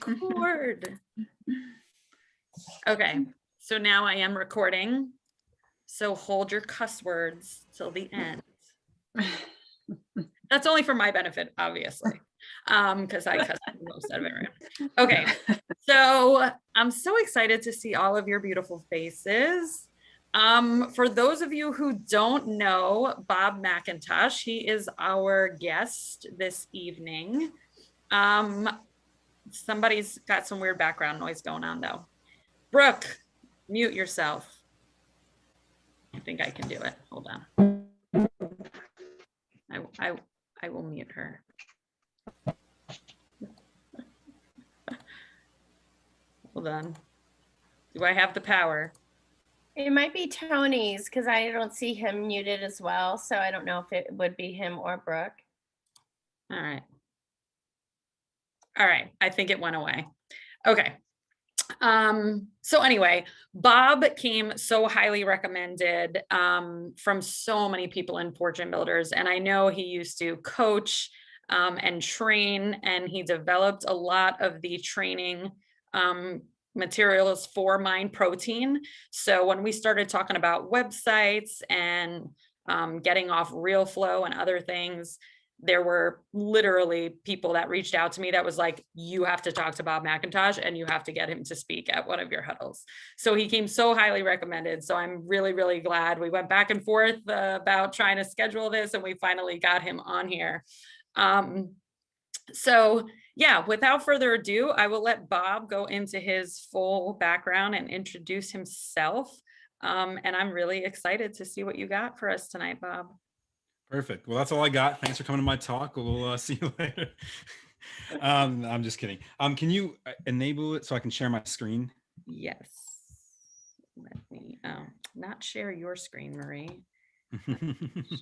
Record. Okay, so now I am recording. So hold your cuss words till the end. That's only for my benefit, obviously, because I cuss most out of everyone. Okay, so I'm so excited to see all of your beautiful faces. For those of you who don't know Bob McIntosh, he is our guest this evening. Somebody's got some weird background noise going on though. Brooke, mute yourself. I think I can do it. Hold on. I will mute her. Hold on. Do I have the power? It might be Tony's because I don't see him muted as well. So I don't know if it would be him or Brooke. All right. All right. I think it went away. Okay. So anyway, Bob came so highly recommended from so many people in Fortune Builders. And I know he used to coach and train, and he developed a lot of the training materials for Mind Protein. So when we started talking about websites and getting off Real Flow and other things, there were literally people that reached out to me that was like, you have to talk to Bob McIntosh and you have to get him to speak at one of your huddles. So he came so highly recommended. So I'm really, really glad. We went back and forth about trying to schedule this, and we finally got him on here. So yeah, without further ado, I will let Bob go into his full background and introduce himself. And I'm really excited to see what you got for us tonight, Bob. Perfect. Well, that's all I got. Thanks for coming to my talk. We'll see you later. I'm just kidding. Can you enable it so I can share my screen? Yes. Let me not share your screen, Marie.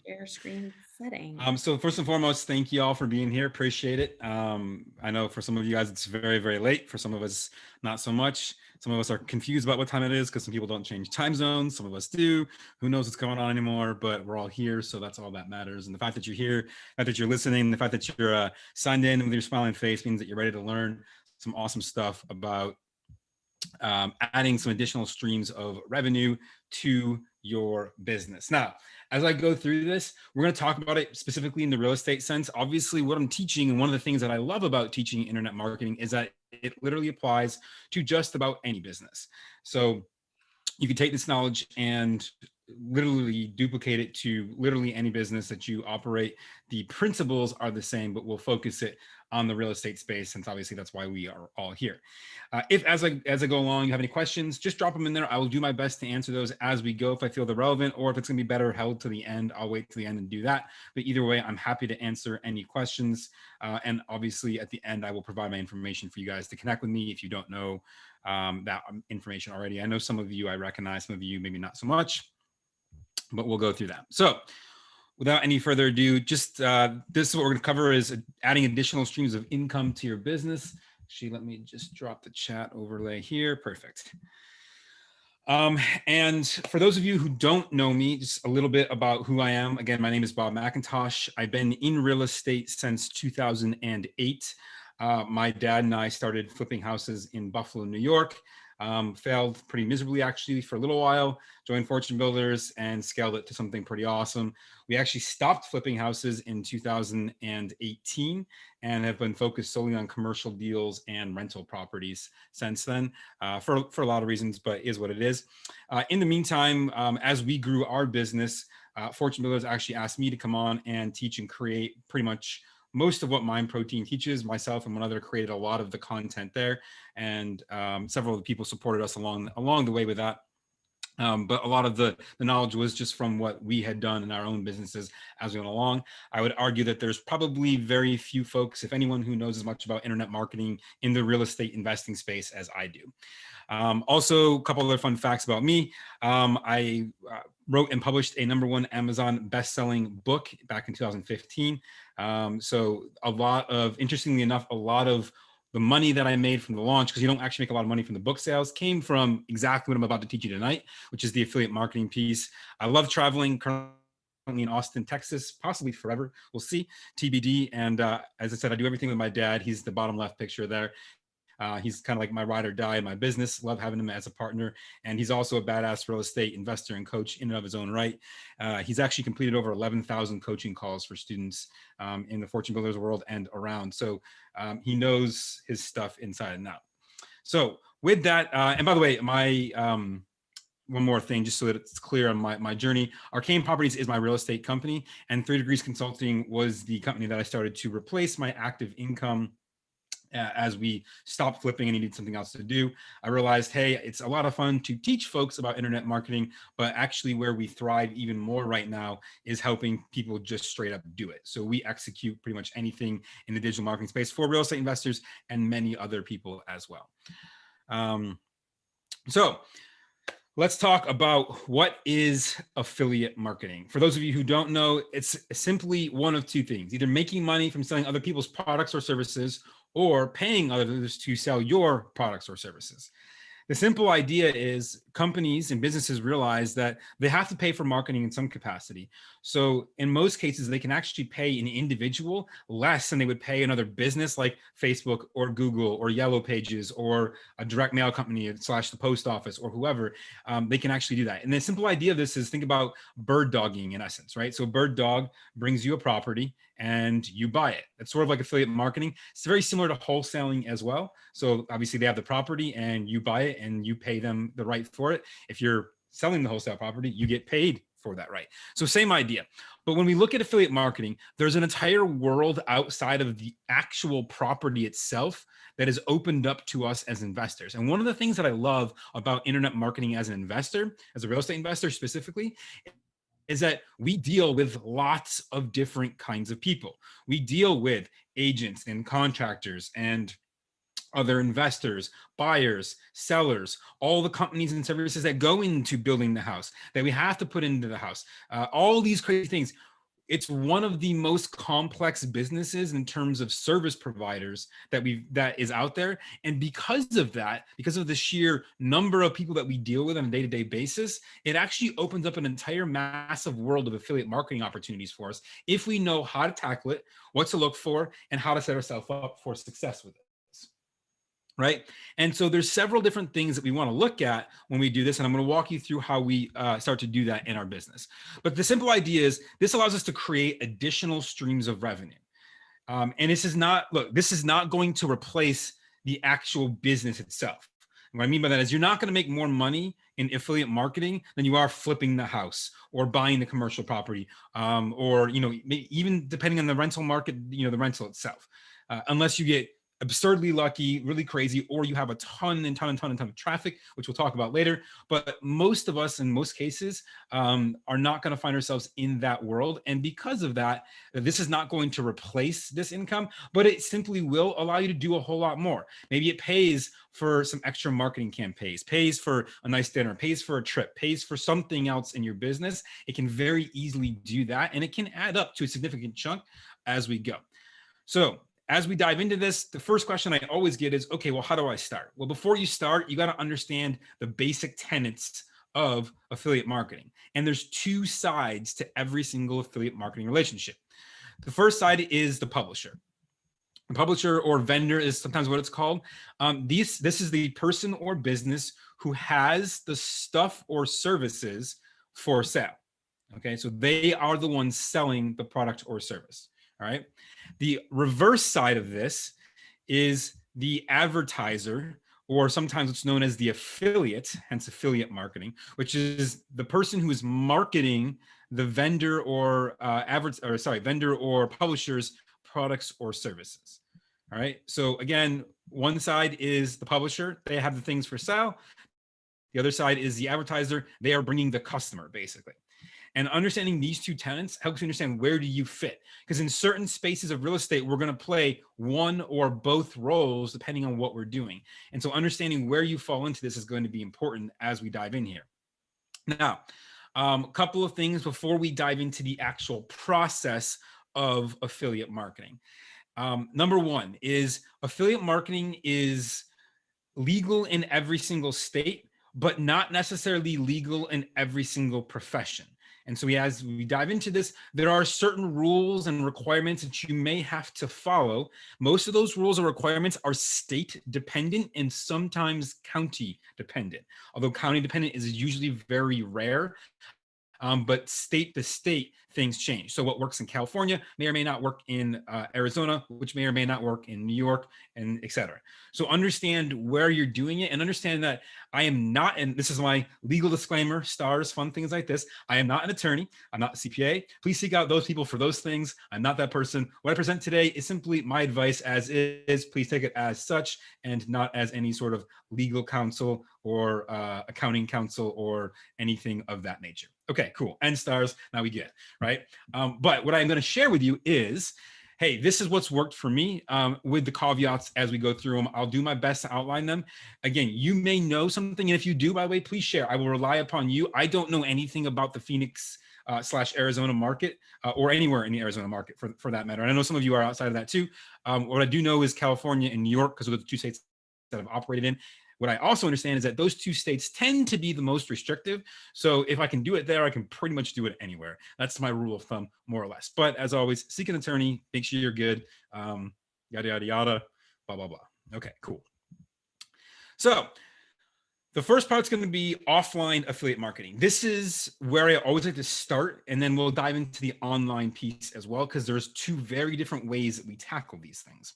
Share screen settings. So first and foremost, thank you all for being here. Appreciate it. I know for some of you guys, it's very, very late. For some of us, not so much. Some of us are confused about what time it is because some people don't change time zones. Some of us do. Who knows what's going on anymore, but we're all here. So that's all that matters. And the fact that you're here, the fact that you're listening, the fact that you're signed in with your smiling face means that you're ready to learn some awesome stuff about adding some additional streams of revenue to your business. Now, as I go through this, we're going to talk about it specifically in the real estate sense. Obviously, what I'm teaching, and one of the things that I love about teaching internet marketing, is that it literally applies to just about any business. So you can take this knowledge and literally duplicate it to literally any business that you operate. The principles are the same, but we'll focus it on the real estate space, since obviously that's why we are all here. If as I go along, you have any questions, just drop them in there. I will do my best to answer those as we go if I feel they're relevant, or if it's gonna be better held to the end, I'll wait to the end and do that. But either way, I'm happy to answer any questions. And obviously at the end, I will provide my information for you guys to connect with me if you don't know that information already. I know some of you I recognize, some of you maybe not so much, but we'll go through that. So without any further ado, just this is what we're going to cover, is adding additional streams of income to your business. Actually, let me just drop the chat overlay here. Perfect. And for those of you who don't know me, just a little bit about who I am. Again, my name is Bob McIntosh. I've been in real estate since 2008. My dad and I started flipping houses in Buffalo, New York. Failed pretty miserably actually for a little while, joined Fortune Builders and scaled it to something pretty awesome. We actually stopped flipping houses in 2018 and have been focused solely on commercial deals and rental properties since then, for a lot of reasons, but is what it is. In the meantime, as we grew our business, Fortune Builders actually asked me to come on and teach and create pretty much most of what Mind Protein teaches. Myself and one other created a lot of the content there, and several of the people supported us along the way with that. But a lot of the knowledge was just from what we had done in our own businesses as we went along. I would argue that there's probably very few folks, if anyone, who knows as much about internet marketing in the real estate investing space as I do. Also, a couple other fun facts about me. I wrote and published a #1 Amazon best-selling book back in 2015. So interestingly enough, a lot of the money that I made from the launch, because you don't actually make a lot of money from the book sales, came from exactly what I'm about to teach you tonight, which is the affiliate marketing piece. I love traveling, currently in Austin, Texas, possibly forever. We'll see, TBD. And as I said, I do everything with my dad. He's the bottom left picture there. He's kind of like my ride or die in my business. Love having him as a partner. And he's also a badass real estate investor and coach in and of his own right. He's actually completed over 11,000 coaching calls for students in the Fortune Builders world and around. So he knows his stuff inside and out. So with that, and by the way, my one more thing, just so that it's clear on my journey. Arcane Properties is my real estate company, and 3 Degrees Consulting was the company that I started to replace my active income as we stopped flipping and needed something else to do. I realized, hey, it's a lot of fun to teach folks about internet marketing, but actually where we thrive even more right now is helping people just straight up do it. So we execute pretty much anything in the digital marketing space for real estate investors and many other people as well. So let's talk about what is affiliate marketing. For those of you who don't know, it's simply one of 2 things: either making money from selling other people's products or services, or paying others to sell your products or services. The simple idea is companies and businesses realize that they have to pay for marketing in some capacity. So in most cases, they can actually pay an individual less than they would pay another business like Facebook or Google or Yellow Pages or a direct mail company / the post office or whoever. They can actually do that. And the simple idea of this is, think about bird dogging in essence, right? So bird dog brings you a property and you buy it. It's sort of like affiliate marketing. It's very similar to wholesaling as well. So obviously they have the property and you buy it and you pay them the right for it. If you're selling the wholesale property, you get paid for that right. So same idea. But when we look at affiliate marketing, there's an entire world outside of the actual property itself that is opened up to us as investors. And one of the things that I love about internet marketing as an investor, as a real estate investor specifically, is that we deal with lots of different kinds of people. We deal with agents and contractors and other investors, buyers, sellers, all the companies and services that go into building the house, that we have to put into the house, all these crazy things. It's one of the most complex businesses in terms of service providers that is out there. And because of that, because of the sheer number of people that we deal with on a day-to-day basis, it actually opens up an entire massive world of affiliate marketing opportunities for us if we know how to tackle it, what to look for, and how to set ourselves up for success with it. Right? And so there's several different things that we want to look at when we do this. And I'm going to walk you through how we start to do that in our business. But the simple idea is this allows us to create additional streams of revenue. And this is not going to replace the actual business itself. And what I mean by that is you're not going to make more money in affiliate marketing than you are flipping the house or buying the commercial property, or, even depending on the rental market, the rental itself, unless you get absurdly lucky, really crazy, or you have a ton of traffic, which we'll talk about later. But most of us, in most cases, are not going to find ourselves in that world. And because of that, this is not going to replace this income, but it simply will allow you to do a whole lot more. Maybe it pays for some extra marketing campaigns, pays for a nice dinner, pays for a trip, pays for something else in your business. It can very easily do that, and it can add up to a significant chunk as we go. So as we dive into this, the first question I always get is, okay, well, how do I start? Well, before you start, you got to understand the basic tenets of affiliate marketing. And there's 2 sides to every single affiliate marketing relationship. The first side is the publisher. The publisher or vendor is sometimes what it's called. This is the person or business who has the stuff or services for sale. Okay, so they are the ones selling the product or service. All right. The reverse side of this is the advertiser, or sometimes what's known as the affiliate, hence affiliate marketing, which is the person who is marketing the vendor or vendor or publisher's products or services. All right. So again, one side is the publisher; they have the things for sale. The other side is the advertiser; they are bringing the customer, basically. And understanding these 2 tenets helps you understand where do you fit. Because in certain spaces of real estate, we're going to play one or both roles depending on what we're doing. And so understanding where you fall into this is going to be important as we dive in here. Now, a couple of things before we dive into the actual process of affiliate marketing. Number 1 is affiliate marketing is legal in every single state, but not necessarily legal in every single profession. And so as we dive into this, there are certain rules and requirements that you may have to follow. Most of those rules or requirements are state dependent and sometimes county dependent, although county dependent is usually very rare. But state to state, things change. So what works in California may or may not work in Arizona, which may or may not work in New York, and et cetera. So understand where you're doing it and understand that I am not, and this is my legal disclaimer, stars, fun things like this. I am not an attorney. I'm not a CPA. Please seek out those people for those things. I'm not that person. What I present today is simply my advice as is. Please take it as such and not as any sort of legal counsel or accounting counsel or anything of that nature. Okay, cool. And stars, now we get, right? But what I'm going to share with you is, hey, this is what's worked for me with the caveats as we go through them. I'll do my best to outline them. Again, you may know something. And if you do, by the way, please share. I will rely upon you. I don't know anything about the Phoenix / Arizona market or anywhere in the Arizona market for that matter. And I know some of you are outside of that too. What I do know is California and New York, because those are the two states that I've operated in. What I also understand is that those two states tend to be the most restrictive. So if I can do it there, I can pretty much do it anywhere. That's my rule of thumb, more or less. But as always, seek an attorney, make sure you're good, yada, yada, yada, blah, blah, blah. Okay, cool. So the first part's going to be offline affiliate marketing. This is where I always like to start, and then we'll dive into the online piece as well, because there's two very different ways that we tackle these things.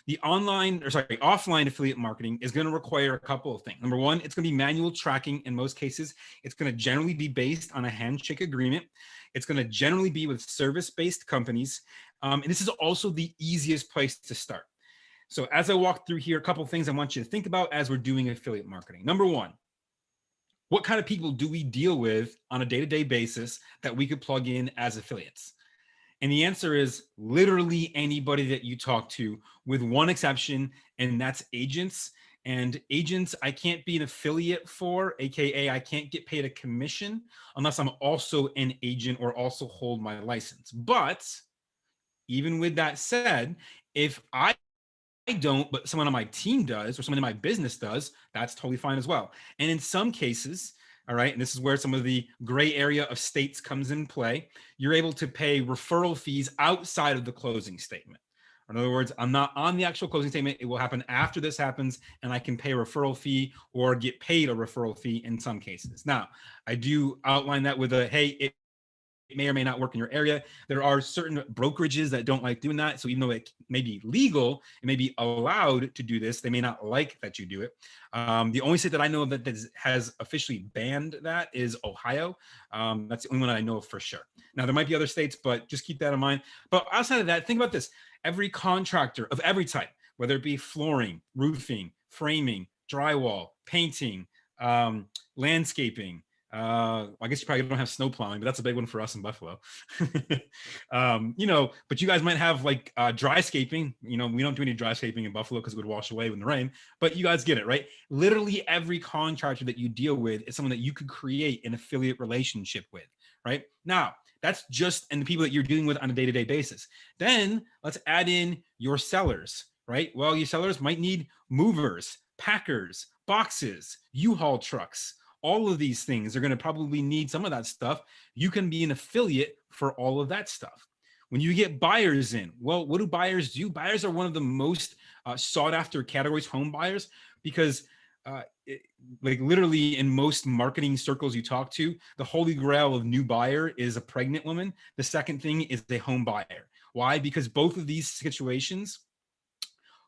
The offline affiliate marketing is going to require a couple of things. Number one, it's going to be manual tracking in most cases. It's going to generally be based on a handshake agreement. It's going to generally be with service-based companies. And this is also the easiest place to start. So as I walk through here, a couple of things I want you to think about as we're doing affiliate marketing. Number one, what kind of people do we deal with on a day-to-day basis that we could plug in as affiliates? And the answer is literally anybody that you talk to, with one exception, and that's agents. And agents, I can't be an affiliate for, AKA I can't get paid a commission unless I'm also an agent or also hold my license. But even with that said, if I don't, but someone on my team does, or someone in my business does, that's totally fine as well. And in some cases, all right, and this is where some of the gray area of states comes in play, you're able to pay referral fees outside of the closing statement. In other words, I'm not on the actual closing statement. It will happen after this happens, and I can pay a referral fee or get paid a referral fee in some cases. Now, I do outline that with a, hey, it may or may not work in your area. There are certain brokerages that don't like doing that. So even though it may be legal, it may be allowed to do this, they may not like that you do it. The only state that I know of that has officially banned that is Ohio. That's the only one I know of for sure. Now, there might be other states, but just keep that in mind. But outside of that, think about this. Every contractor of every type, whether it be flooring, roofing, framing, drywall, painting, landscaping, I guess you probably don't have snow plowing, but that's a big one for us in Buffalo. But you guys might have like dry scaping. We don't do any dry scaping in Buffalo because it would wash away with the rain, but you guys get it, right? Literally every contractor that you deal with is someone that you could create an affiliate relationship with, right? Now, that's just, and the people that you're dealing with on a day-to-day basis. Then let's add in your sellers, right? Well, your sellers might need movers, packers, boxes, U-Haul trucks. All of these things are going to probably need some of that stuff. You can be an affiliate for all of that stuff. When you get buyers in, well, what do buyers do? Buyers are one of the most sought after categories, home buyers, because like literally in most marketing circles you talk to, the holy grail of new buyer is a pregnant woman. The second thing is a home buyer. Why? Because both of these situations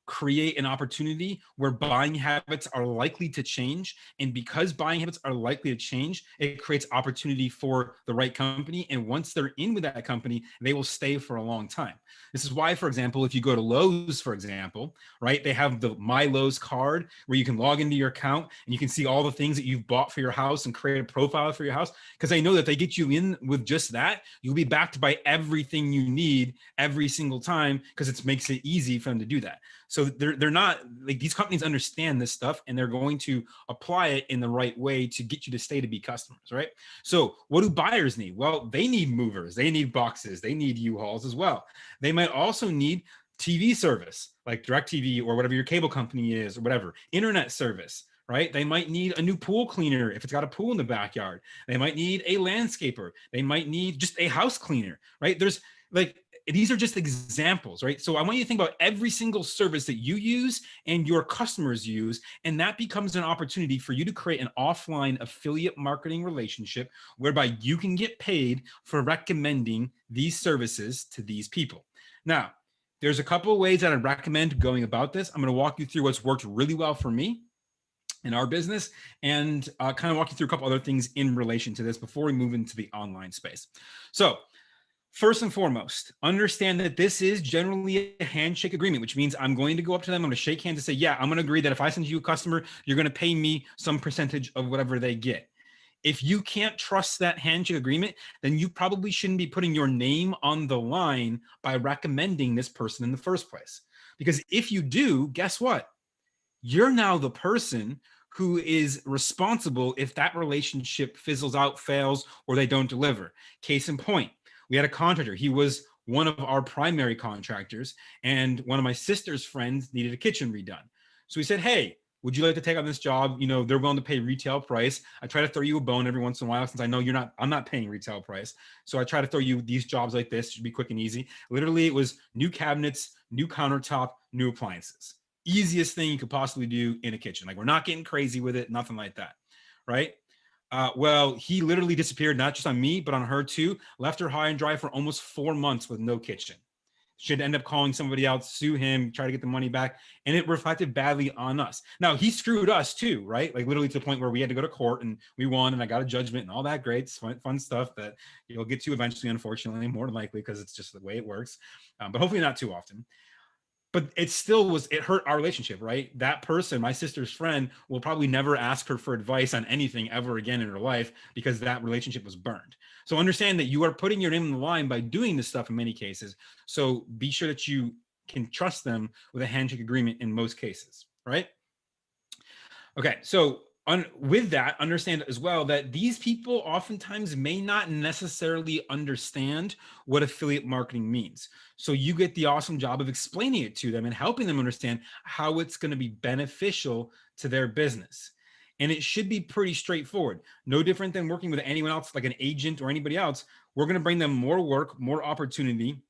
create an opportunity where buying habits are likely to change. And because buying habits are likely to change, it creates opportunity for the right company. And once they're in with that company, they will stay for a long time. This is why, for example, if you go to Lowe's, for example, right, they have the My Lowe's card where you can log into your account and you can see all the things that you've bought for your house and create a profile for your house. Because they know that they get you in with just that, you'll be backed by everything you need every single time, because it makes it easy for them to do that. So they're not like, these companies understand this stuff and they're going to apply it in the right way to get you to stay to be customers, right? So what do buyers need? Well, they need movers, they need boxes, they need U-Hauls as well. They might also need TV service like DirecTV or whatever your cable company is or whatever, internet service, right? They might need a new pool cleaner if it's got a pool in the backyard. They might need a landscaper. They might need just a house cleaner, right? There's like, these are just examples, right? So I want you to think about every single service that you use and your customers use, and that becomes an opportunity for you to create an offline affiliate marketing relationship whereby you can get paid for recommending these services to these people. Now, there's a couple of ways that I recommend going about this. I'm going to walk you through what's worked really well for me in our business, and kind of walk you through a couple other things in relation to this before we move into the online space. So first and foremost, understand that this is generally a handshake agreement, which means I'm going to go up to them, I'm going to shake hands and say, yeah, I'm going to agree that if I send you a customer, you're going to pay me some percentage of whatever they get. If you can't trust that handshake agreement, then you probably shouldn't be putting your name on the line by recommending this person in the first place. Because if you do, guess what? You're now the person who is responsible if that relationship fizzles out, fails, or they don't deliver. Case in point, we had a contractor. He was one of our primary contractors, and one of my sister's friends needed a kitchen redone. So we said, hey, would you like to take on this job? You know, they're willing to pay retail price. I try to throw you a bone every once in a while since I know I'm not paying retail price. So I try to throw you these jobs like this. It should be quick and easy. Literally, it was new cabinets, new countertop, new appliances. Easiest thing you could possibly do in a kitchen. Like, we're not getting crazy with it, nothing like that, right? Well, he literally disappeared, not just on me, but on her too, left her high and dry for almost 4 months with no kitchen. She'd end up calling somebody else, sue him, try to get the money back, and it reflected badly on us. Now, he screwed us too, right? Like, literally to the point where we had to go to court, and we won, and I got a judgment and all that great fun stuff that you'll get to eventually, unfortunately, more than likely, because it's just the way it works, but hopefully not too often. But it still it hurt our relationship, right? That person, my sister's friend, will probably never ask her for advice on anything ever again in her life because that relationship was burned. So understand that you are putting your name on the line by doing this stuff in many cases. So be sure that you can trust them with a handshake agreement in most cases, right? Okay, so with that, understand as well that these people oftentimes may not necessarily understand what affiliate marketing means. So you get the awesome job of explaining it to them and helping them understand how it's going to be beneficial to their business. And it should be pretty straightforward. No different than working with anyone else, like an agent or anybody else. We're going to bring them more work, more opportunity.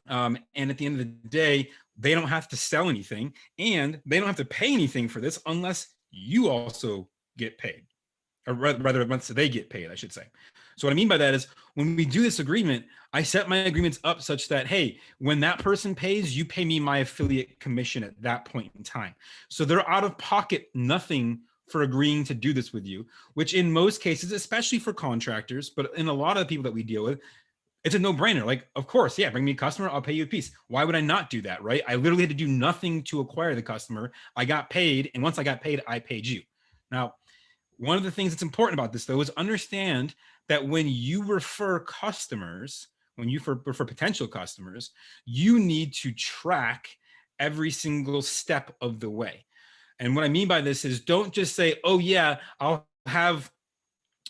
And at the end of the day, they don't have to sell anything, and they don't have to pay anything for this unless you also get paid, or rather once they get paid, I should say. So what I mean by that is, when we do this agreement, I set my agreements up such that, hey, when that person pays, you pay me my affiliate commission at that point in time. So they're out of pocket nothing for agreeing to do this with you, which in most cases, especially for contractors, but in a lot of the people that we deal with, it's a no-brainer. Like, of course, yeah, bring me a customer, I'll pay you a piece. Why would I not do that, right? I literally had to do nothing to acquire the customer. I got paid, and once I got paid, I paid you. Now, one of the things that's important about this, though, is understand that when you refer customers, when you refer potential customers, you need to track every single step of the way. And what I mean by this is, don't just say, oh, yeah, I'll have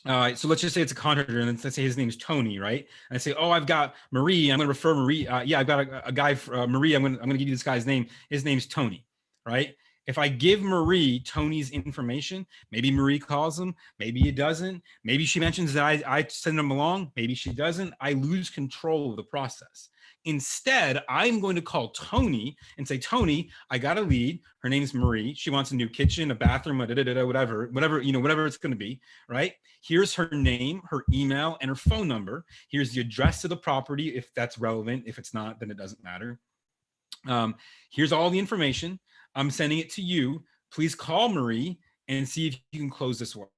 so let's just say it's a contractor, and let's say his name is Tony, right? And I say, oh, I've got Marie. I'm going to refer Marie. Yeah, I've got a guy, Marie. I'm going to give you this guy's name. His name's Tony, right? If I give Marie Tony's information, maybe Marie calls him, maybe he doesn't. Maybe she mentions that I send him along. Maybe she doesn't. I lose control of the process. Instead, I'm going to call Tony and say, Tony, I got a lead. Her name's Marie. She wants a new kitchen, a bathroom, whatever, whatever it's going to be, right? Here's her name, her email, and her phone number. Here's the address of the property, if that's relevant. If it's not, then it doesn't matter. Here's all the information. I'm sending it to you. Please call Marie and see if you can close this work.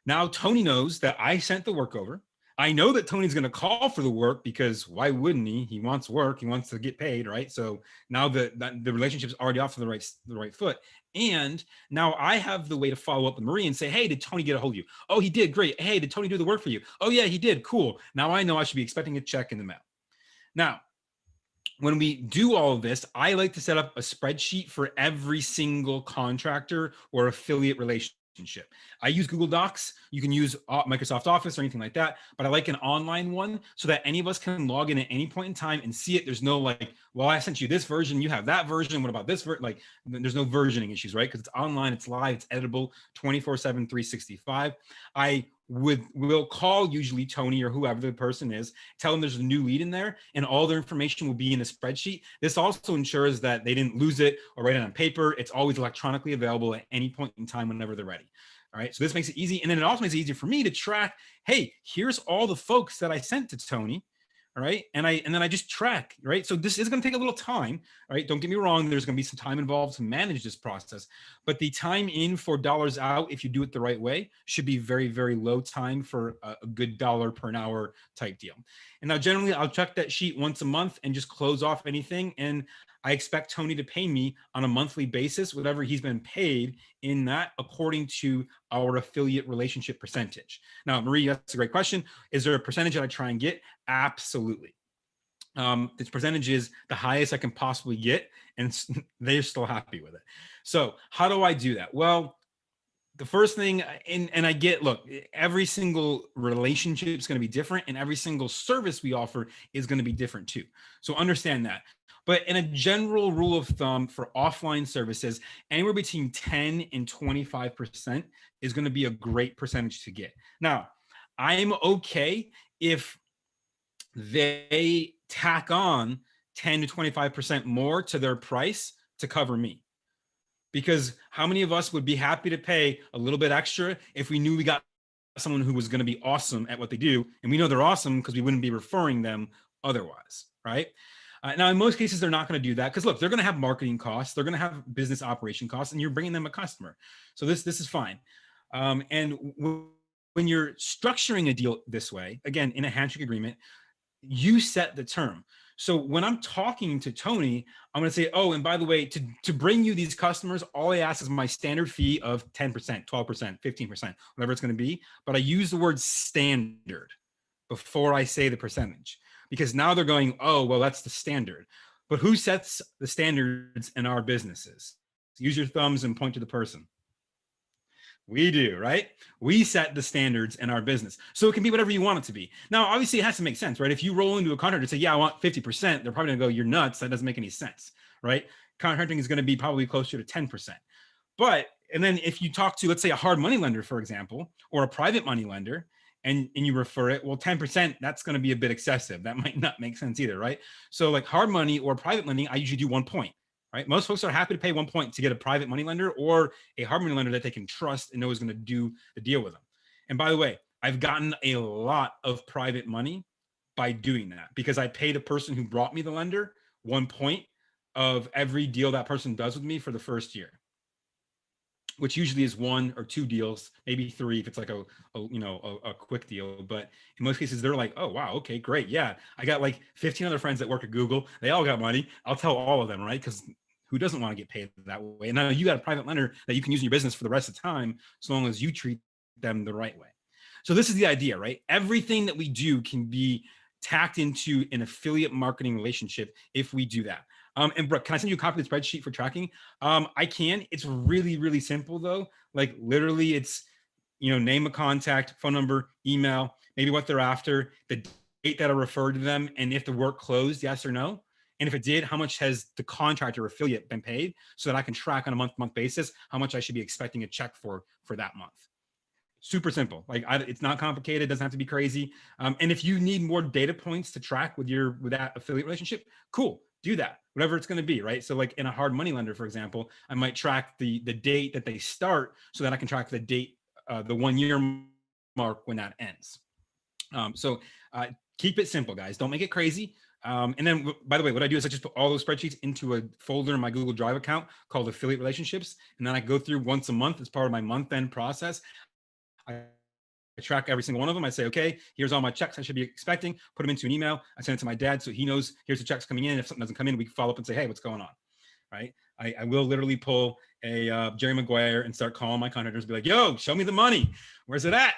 Now, Tony knows that I sent the work over. I know that Tony's going to call for the work, because why wouldn't he? He wants work. He wants to get paid, right? So now the relationship's already off to the right foot. And now I have the way to follow up with Marie and say, hey, did Tony get a hold of you? Oh, he did. Great. Hey, did Tony do the work for you? Oh, yeah, he did. Cool. Now I know I should be expecting a check in the mail. Now, when we do all of this, I like to set up a spreadsheet for every single contractor or affiliate relationship. I use Google Docs. You can use Microsoft Office or anything like that, but I like an online one so that any of us can log in at any point in time and see it. There's no like, well, I sent you this version, you have that version. What about this version? Like, there's no versioning issues, right? Because it's online, it's live, it's editable 24/7, 365. I will call usually Tony or whoever the person is, tell them there's a new lead in there, and all their information will be in a spreadsheet. This also ensures that they didn't lose it or write it on paper. It's always electronically available at any point in time whenever they're ready. All right, so this makes it easy. And then it also makes it easier for me to track, hey, here's all the folks that I sent to Tony. All right. And then I just track, right? So this is going to take a little time, right? Don't get me wrong. There's going to be some time involved to manage this process, but the time in for dollars out, if you do it the right way, should be very, very low time for a good dollar per an hour type deal. And now generally I'll check that sheet once a month and just close off anything. And I expect Tony to pay me on a monthly basis, whatever he's been paid in that, according to our affiliate relationship percentage. Now, Marie, that's a great question. Is there a percentage that I try and get? Absolutely. This percentage is the highest I can possibly get, and they're still happy with it. So how do I do that? Well, the first thing, and I get, look, every single relationship is going to be different, and every single service we offer is going to be different too. So understand that. But in a general rule of thumb for offline services, anywhere between 10 and 25% is going to be a great percentage to get. Now, I'm okay if they tack on 10 to 25% more to their price to cover me. Because how many of us would be happy to pay a little bit extra if we knew we got someone who was going to be awesome at what they do? And we know they're awesome because we wouldn't be referring them otherwise, right? Now, in most cases, they're not going to do that because, look, they're going to have marketing costs. They're going to have business operation costs, and you're bringing them a customer. So this is fine. And when you're structuring a deal this way, again, in a handshake agreement, you set the term. So when I'm talking to Tony, I'm going to say, oh, and by the way, to bring you these customers, all I ask is my standard fee of 10%, 12%, 15%, whatever it's going to be. But I use the word standard before I say the percentage, because now they're going, oh, well, that's the standard. But who sets the standards in our businesses? Use your thumbs and point to the person. We do, right? We set the standards in our business. So it can be whatever you want it to be. Now, obviously, it has to make sense, right? If you roll into a contract and say, yeah, I want 50%, they're probably going to go, you're nuts. That doesn't make any sense, right? Contracting is going to be probably closer to 10%. But, and then if you talk to, let's say, a hard money lender, for example, or a private money lender, and you refer it, well, 10%, that's going to be a bit excessive. That might not make sense either, right? So like hard money or private lending, I usually do 1 point. Right? Most folks are happy to pay 1 point to get a private money lender or a hard money lender that they can trust and know is going to do the deal with them. And by the way, I've gotten a lot of private money by doing that because I pay the person who brought me the lender 1 point of every deal that person does with me for the first year, which usually is 1 or 2 deals, maybe 3 if it's like a quick deal. But in most cases, they're like, oh, wow, okay, great. Yeah, I got like 15 other friends that work at Google. They all got money. I'll tell all of them, right? Because who doesn't want to get paid that way? And now you got a private lender that you can use in your business for the rest of the time, so long as you treat them the right way. So this is the idea, right? Everything that we do can be tacked into an affiliate marketing relationship if we do that. And Brooke, can I send you a copy of the spreadsheet for tracking? I can. It's really, really simple though. Like literally it's, name of contact, phone number, email, maybe what they're after, the date that I referred to them, and if the work closed, yes or no. And if it did, how much has the contractor affiliate been paid so that I can track on a month-to-month basis how much I should be expecting a check for that month. Super simple. Like it's not complicated. It doesn't have to be crazy. And if you need more data points to track with that affiliate relationship, cool, do that, whatever it's going to be, right? So like in a hard money lender, for example, I might track the date that they start so that I can track the date, the 1 year mark when that ends. So keep it simple, guys. Don't make it crazy. And then, by the way, what I do is I just put all those spreadsheets into a folder in my Google Drive account called Affiliate Relationships. And then I go through once a month as part of my month-end process. I track every single one of them. I say, okay, here's all my checks I should be expecting, put them into an email. I send it to my dad so he knows here's the checks coming in. If something doesn't come in, we follow up and say, hey, what's going on, right? I will literally pull a Jerry Maguire and start calling my contractors and be like, yo, show me the money. Where's it at?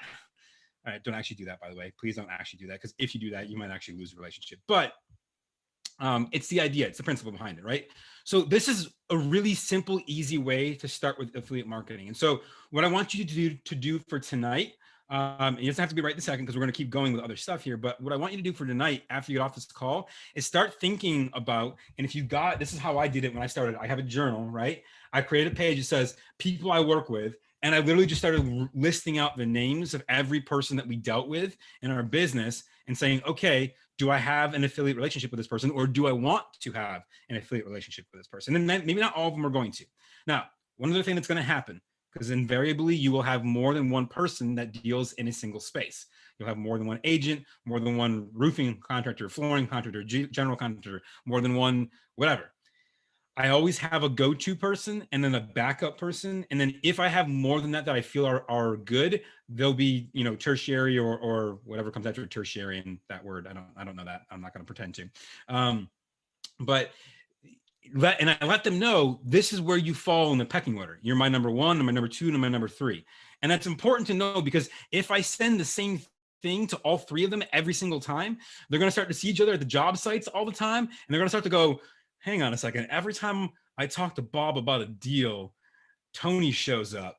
All right, don't actually do that, by the way. Please don't actually do that, because if you do that, you might actually lose the relationship. But It's the idea, it's the principle behind it, right? So this is a really simple, easy way to start with affiliate marketing. And so what I want you to do for tonight, it doesn't have to be right this second because we're going to keep going with other stuff here. But what I want you to do for tonight, after you get off this call, is start thinking about, and if you got, this is how I did it when I started. I have a journal, right? I created a page that says people I work with. And I literally just started listing out the names of every person that we dealt with in our business and saying, okay, do I have an affiliate relationship with this person, or do I want to have an affiliate relationship with this person? And then maybe not all of them are going to. Now, one other thing that's going to happen, because invariably you will have more than one person that deals in a single space. You'll have more than one agent, more than one roofing contractor, flooring contractor, general contractor, more than one whatever. I always have a go-to person and then a backup person. And then if I have more than that I feel are good, they'll be, you know, tertiary or whatever comes after tertiary, and that word, I don't know that. I'm not going to pretend to. But I let them know this is where you fall in the pecking order. You're my number one, and my number two, and my number three. And that's important to know, because if I send the same thing to all three of them every single time, they're going to start to see each other at the job sites all the time. And they're going to start to go, hang on a second. Every time I talk to Bob about a deal, Tony shows up.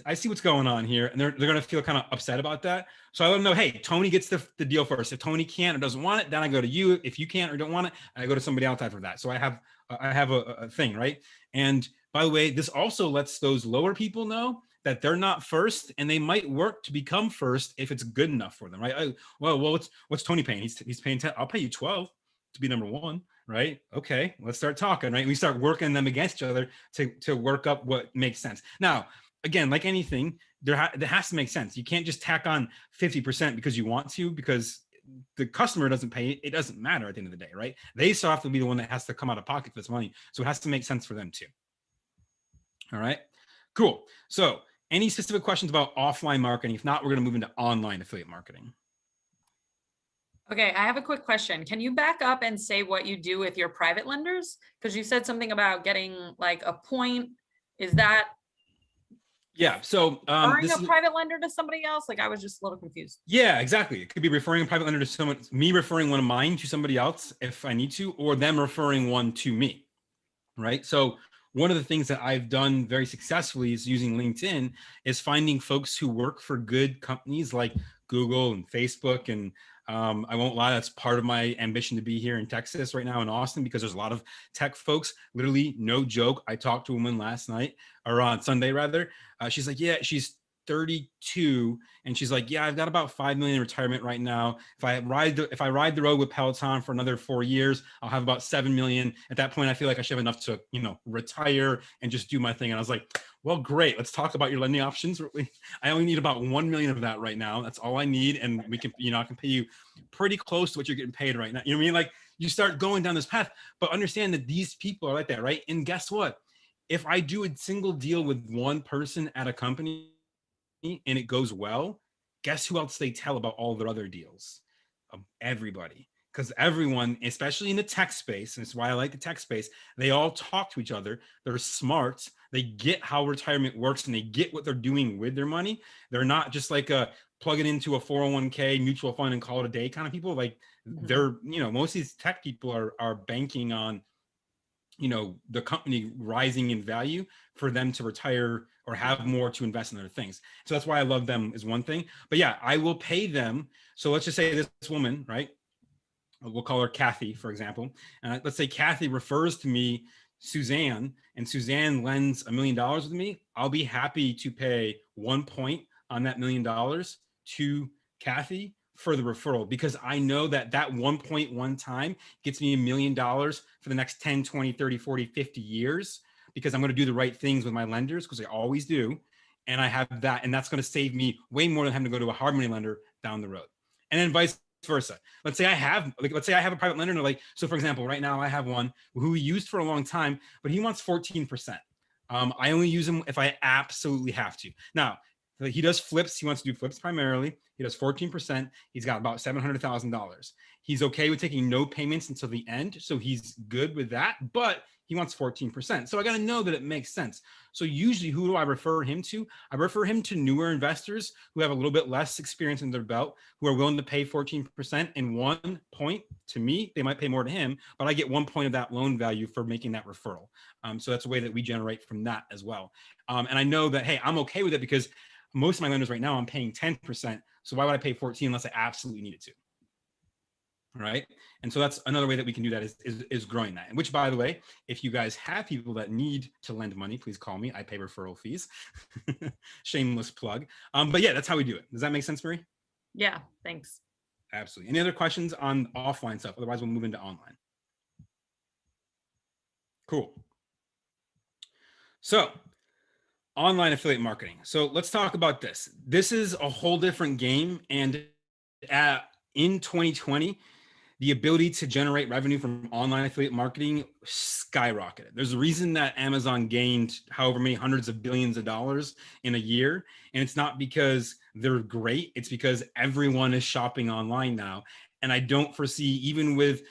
I see what's going on here. And they're going to feel kind of upset about that. So I let them know, hey, Tony gets the deal first. If Tony can't or doesn't want it, then I go to you. If you can't or don't want it, I go to somebody else after that. So I have a thing, right? And by the way, this also lets those lower people know that they're not first, and they might work to become first if it's good enough for them, right? Well, what's Tony paying? He's paying 10. I'll pay you 12 to be number one. Right? Okay, let's start talking, right? And we start working them against each other to work up what makes sense. Now, again, like anything, there has to make sense. You can't just tack on 50% because you want to, because the customer doesn't pay. It doesn't matter at the end of the day, right? They still have to be the one that has to come out of pocket for this money. So it has to make sense for them too. All right, cool. So any specific questions about offline marketing? If not, we're going to move into online affiliate marketing. Okay, I have a quick question. Can you back up and say what you do with your private lenders? Because you said something about getting like a point. Is that yeah? So referring a private lender to somebody else? Like, I was just a little confused. Yeah, exactly. It could be referring a private lender to someone, me referring one of mine to somebody else if I need to, or them referring one to me, right? So one of the things that I've done very successfully is using LinkedIn is finding folks who work for good companies like Google and Facebook. And I won't lie, that's part of my ambition to be here in Texas right now in Austin, because there's a lot of tech folks. Literally, no joke. I talked to a woman last night, or on Sunday rather. She's like, yeah, she's 32, and she's like, yeah, I've got about 5 million in retirement right now. If I ride the road with Peloton for another 4 years, I'll have about 7 million. At that point, I feel like I should have enough to, you know, retire and just do my thing. And I was like, well, great. Let's talk about your lending options. I only need about 1 million of that right now. That's all I need. And we can, you know, I can pay you pretty close to what you're getting paid right now. You know what I mean? Like, you start going down this path, but understand that these people are like that, right? And guess what? If I do a single deal with one person at a company and it goes well, guess who else they tell about all their other deals? Everybody. Because everyone, especially in the tech space, and it's why I like the tech space, they all talk to each other. They're smart. They get how retirement works, and they get what they're doing with their money. They're not just like plug it into a 401k mutual fund and call it a day kind of people. Like, they're, you know, most of these tech people are banking on, you know, the company rising in value for them to retire or have more to invest in other things. So that's why I love them, is one thing. But yeah, I will pay them. So let's just say this woman, right? We'll call her Kathy, for example. Let's say Kathy refers to me Suzanne, and Suzanne lends $1 million with me. I'll be happy to pay 1 point on that $1 million to Kathy for the referral, because I know that 1.1 time gets me $1 million for the next 10, 20, 30, 40, 50 years, because I'm going to do the right things with my lenders, because I always do. And I have that, and that's going to save me way more than having to go to a hard money lender down the road. And then vice versa. Let's say I have a private lender, and like, so for example, right now I have one who we used for a long time, but he wants 14%. I only use him if I absolutely have to. Now, he does flips. He wants to do flips primarily. He does 14%. He's got about $700,000. He's okay with taking no payments until the end, so he's good with that. But He wants 14%. So I got to know that it makes sense. So usually who do I refer him to? I refer him to newer investors who have a little bit less experience in their belt, who are willing to pay 14%. And 1 point to me, they might pay more to him, but I get 1 point of that loan value for making that referral. So that's a way that we generate from that as well. And I know that, hey, I'm okay with it because most of my lenders right now, I'm paying 10%. So why would I pay 14 unless I absolutely needed to? Right. And so that's another way that we can do that is growing that. And which, by the way, if you guys have people that need to lend money, please call me. I pay referral fees. Shameless plug. But yeah, that's how we do it. Does that make sense, Marie? Yeah, thanks. Absolutely. Any other questions on offline stuff? Otherwise, we'll move into online. Cool. So online affiliate marketing. So let's talk about this. This is a whole different game. And in 2020, the ability to generate revenue from online affiliate marketing skyrocketed. There's a reason that Amazon gained however many hundreds of billions of dollars in a year. And it's not because they're great. It's because everyone is shopping online now. And I don't foresee, even with,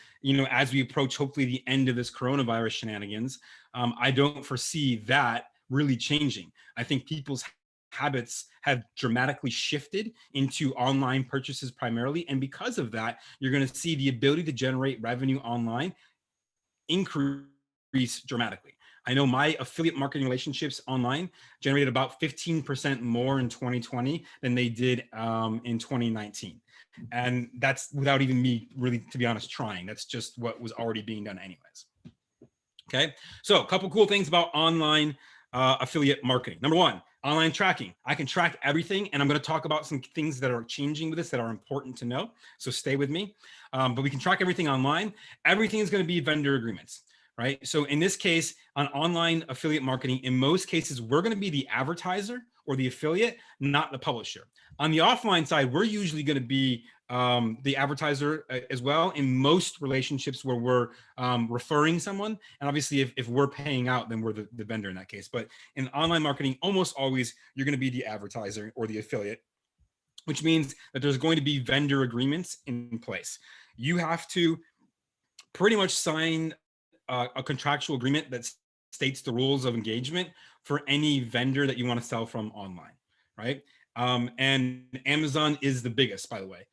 as we approach hopefully the end of this coronavirus shenanigans, I don't foresee that really changing. I think people's habits have dramatically shifted into online purchases primarily. And because of that, you're going to see the ability to generate revenue online increase dramatically. I know my affiliate marketing relationships online generated about 15% more in 2020 than they did in 2019. And that's without even me really, to be honest, trying. That's just what was already being done anyways. Okay, so a couple cool things about online affiliate marketing. Number one, online tracking. I can track everything, and I'm going to talk about some things that are changing with this that are important to know. So stay with me. But we can track everything online. Everything is going to be vendor agreements, right? So in this case, on online affiliate marketing, in most cases, we're going to be the advertiser or the affiliate, not the publisher. On the offline side, we're usually going to be the advertiser as well in most relationships where we're referring someone. And obviously, if we're paying out, then we're the vendor in that case. But in online marketing, almost always, you're going to be the advertiser or the affiliate, which means that there's going to be vendor agreements in place. You have to pretty much sign a contractual agreement that states the rules of engagement for any vendor that you want to sell from online, right? And Amazon is the biggest, by the way.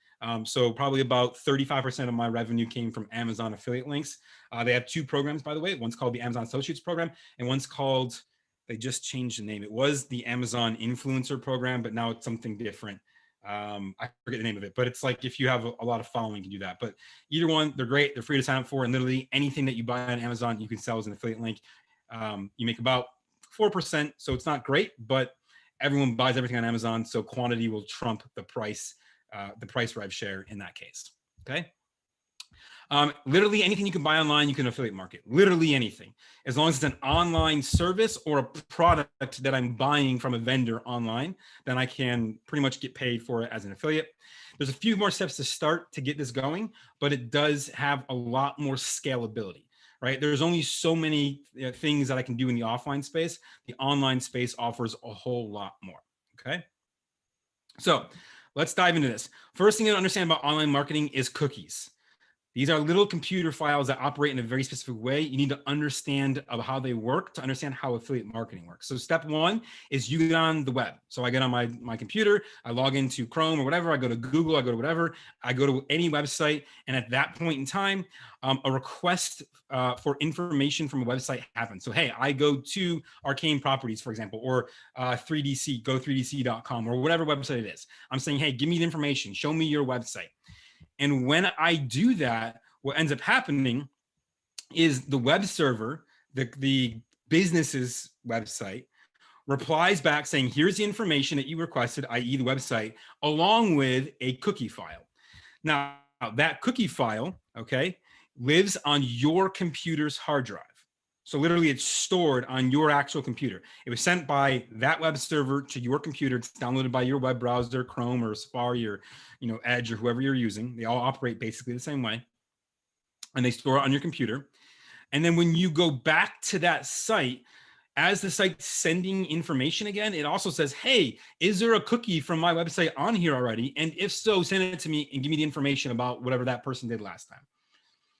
So probably about 35% of my revenue came from Amazon affiliate links. They have two programs, by the way. One's called the Amazon Associates program, and one's called, they just changed the name. It was the Amazon Influencer program, but now it's something different. I forget the name of it, but it's like if you have a lot of following, you can do that. But either one, they're great. They're free to sign up for, and literally anything that you buy on Amazon, you can sell as an affiliate link. You make about 4%, so it's not great, but everyone buys everything on Amazon, so quantity will trump the price rev share in that case. Okay. Literally anything you can buy online, you can affiliate market. Literally anything, as long as it's an online service or a product that I'm buying from a vendor online, then I can pretty much get paid for it as an affiliate. There's a few more steps to start to get this going, but it does have a lot more scalability. Right? There's only so many things that I can do in the offline space. The online space offers a whole lot more. Okay. So let's dive into this. First thing to understand about online marketing is cookies. These are little computer files that operate in a very specific way. You need to understand how they work to understand how affiliate marketing works. So step one is you get on the web. So I get on my computer, I log into Chrome or whatever, I go to Google, I go to whatever, I go to any website. And at that point in time, a request for information from a website happens. So, hey, I go to Arcane Properties, for example, or 3DC, go3dc.com or whatever website it is. I'm saying, hey, give me the information, show me your website. And when I do that, what ends up happening is the web server, the business's website, replies back saying, here's the information that you requested, i.e. the website, along with a cookie file. Now, that cookie file, okay, lives on your computer's hard drive. So literally it's stored on your actual computer. It was sent by that web server to your computer. It's downloaded by your web browser, Chrome or Safari or Edge or whoever you're using. They all operate basically the same way. And they store it on your computer. And then when you go back to that site, as the site's sending information again, it also says, hey, is there a cookie from my website on here already? And if so, send it to me and give me the information about whatever that person did last time.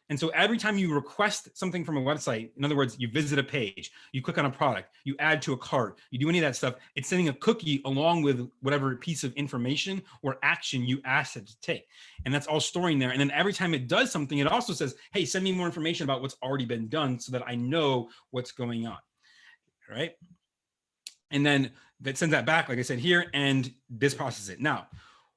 And so every time you request something from a website, in other words, you visit a page, you click on a product, you add to a cart, you do any of that stuff, it's sending a cookie along with whatever piece of information or action you asked it to take. And that's all storing there. And then every time it does something, it also says, hey, send me more information about what's already been done so that I know what's going on, right? And then that sends that back, like I said here, and this processes it. Now,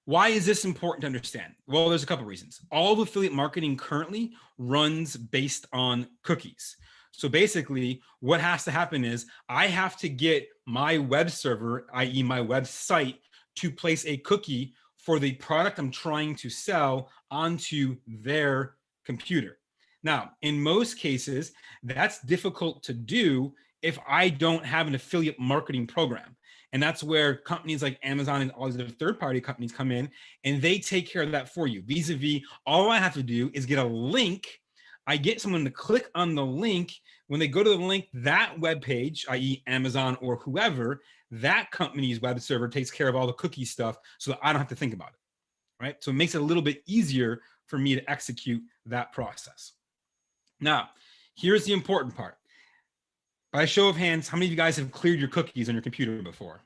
why is this important to understand? Well, there's a couple of reasons. All of affiliate marketing currently runs based on cookies. So basically, what has to happen is I have to get my web server, i.e. my website, to place a cookie for the product I'm trying to sell onto their computer. Now, in most cases, that's difficult to do if I don't have an affiliate marketing program. And that's where companies like Amazon and all these other third-party companies come in, and they take care of that for you. Vis-a-vis, all I have to do is get a link. I get someone to click on the link. When they go to the link, that web page, i.e. Amazon or whoever, that company's web server takes care of all the cookie stuff so that I don't have to think about it, right? So it makes it a little bit easier for me to execute that process. Now, here's the important part. By a show of hands, how many of you guys have cleared your cookies on your computer before?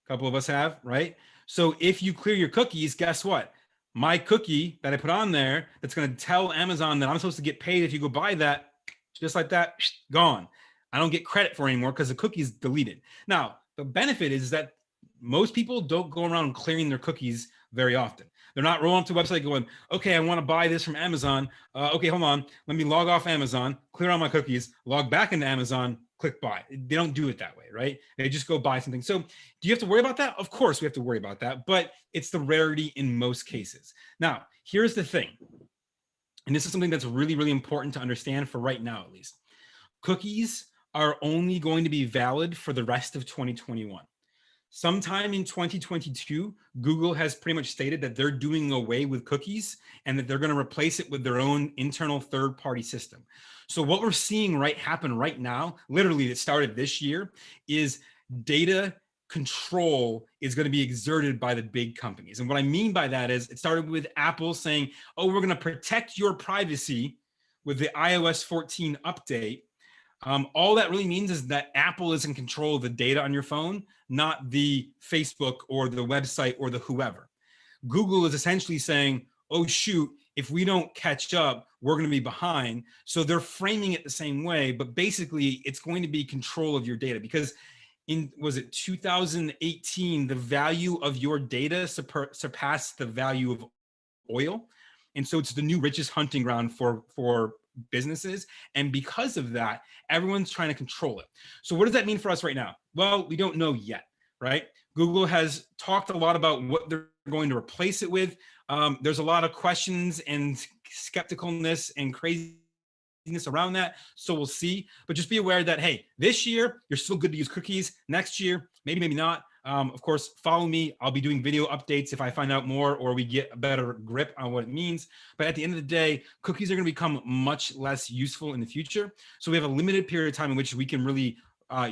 A couple of us have, right? So if you clear your cookies, guess what? My cookie that I put on there that's going to tell Amazon that I'm supposed to get paid if you go buy that, just like that, gone. I don't get credit for it anymore because the cookie is deleted. Now, the benefit is that most people don't go around clearing their cookies very often. They're not rolling up to a website going, okay, I want to buy this from Amazon. Okay, hold on. Let me log off Amazon, clear all my cookies, log back into Amazon, click buy. They don't do it that way, right? They just go buy something. So do you have to worry about that? Of course we have to worry about that, but it's the rarity in most cases. Now, here's the thing. And this is something that's really, really important to understand for right now, at least. Cookies are only going to be valid for the rest of 2021. Sometime in 2022, Google has pretty much stated that they're doing away with cookies and that they're going to replace it with their own internal third-party system. So what we're seeing happen right now, literally that started this year, is data control is going to be exerted by the big companies. And what I mean by that is it started with Apple saying, oh, we're going to protect your privacy with the iOS 14 update. All that really means is that Apple is in control of the data on your phone, not the Facebook or the website or the whoever. Google is essentially saying, oh, shoot, if we don't catch up, we're going to be behind. So they're framing it the same way, but basically it's going to be control of your data because was it 2018, the value of your data surpassed the value of oil. And so it's the new richest hunting ground for businesses. And because of that, everyone's trying to control it. So what does that mean for us right now? Well, we don't know yet, right? Google has talked a lot about what they're going to replace it with. There's a lot of questions and skepticalness and craziness around that. So we'll see, but just be aware that, hey, this year, you're still good to use cookies. Next year, maybe not. Of course, follow me. I'll be doing video updates if I find out more or we get a better grip on what it means. But at the end of the day, cookies are going to become much less useful in the future. So we have a limited period of time in which we can really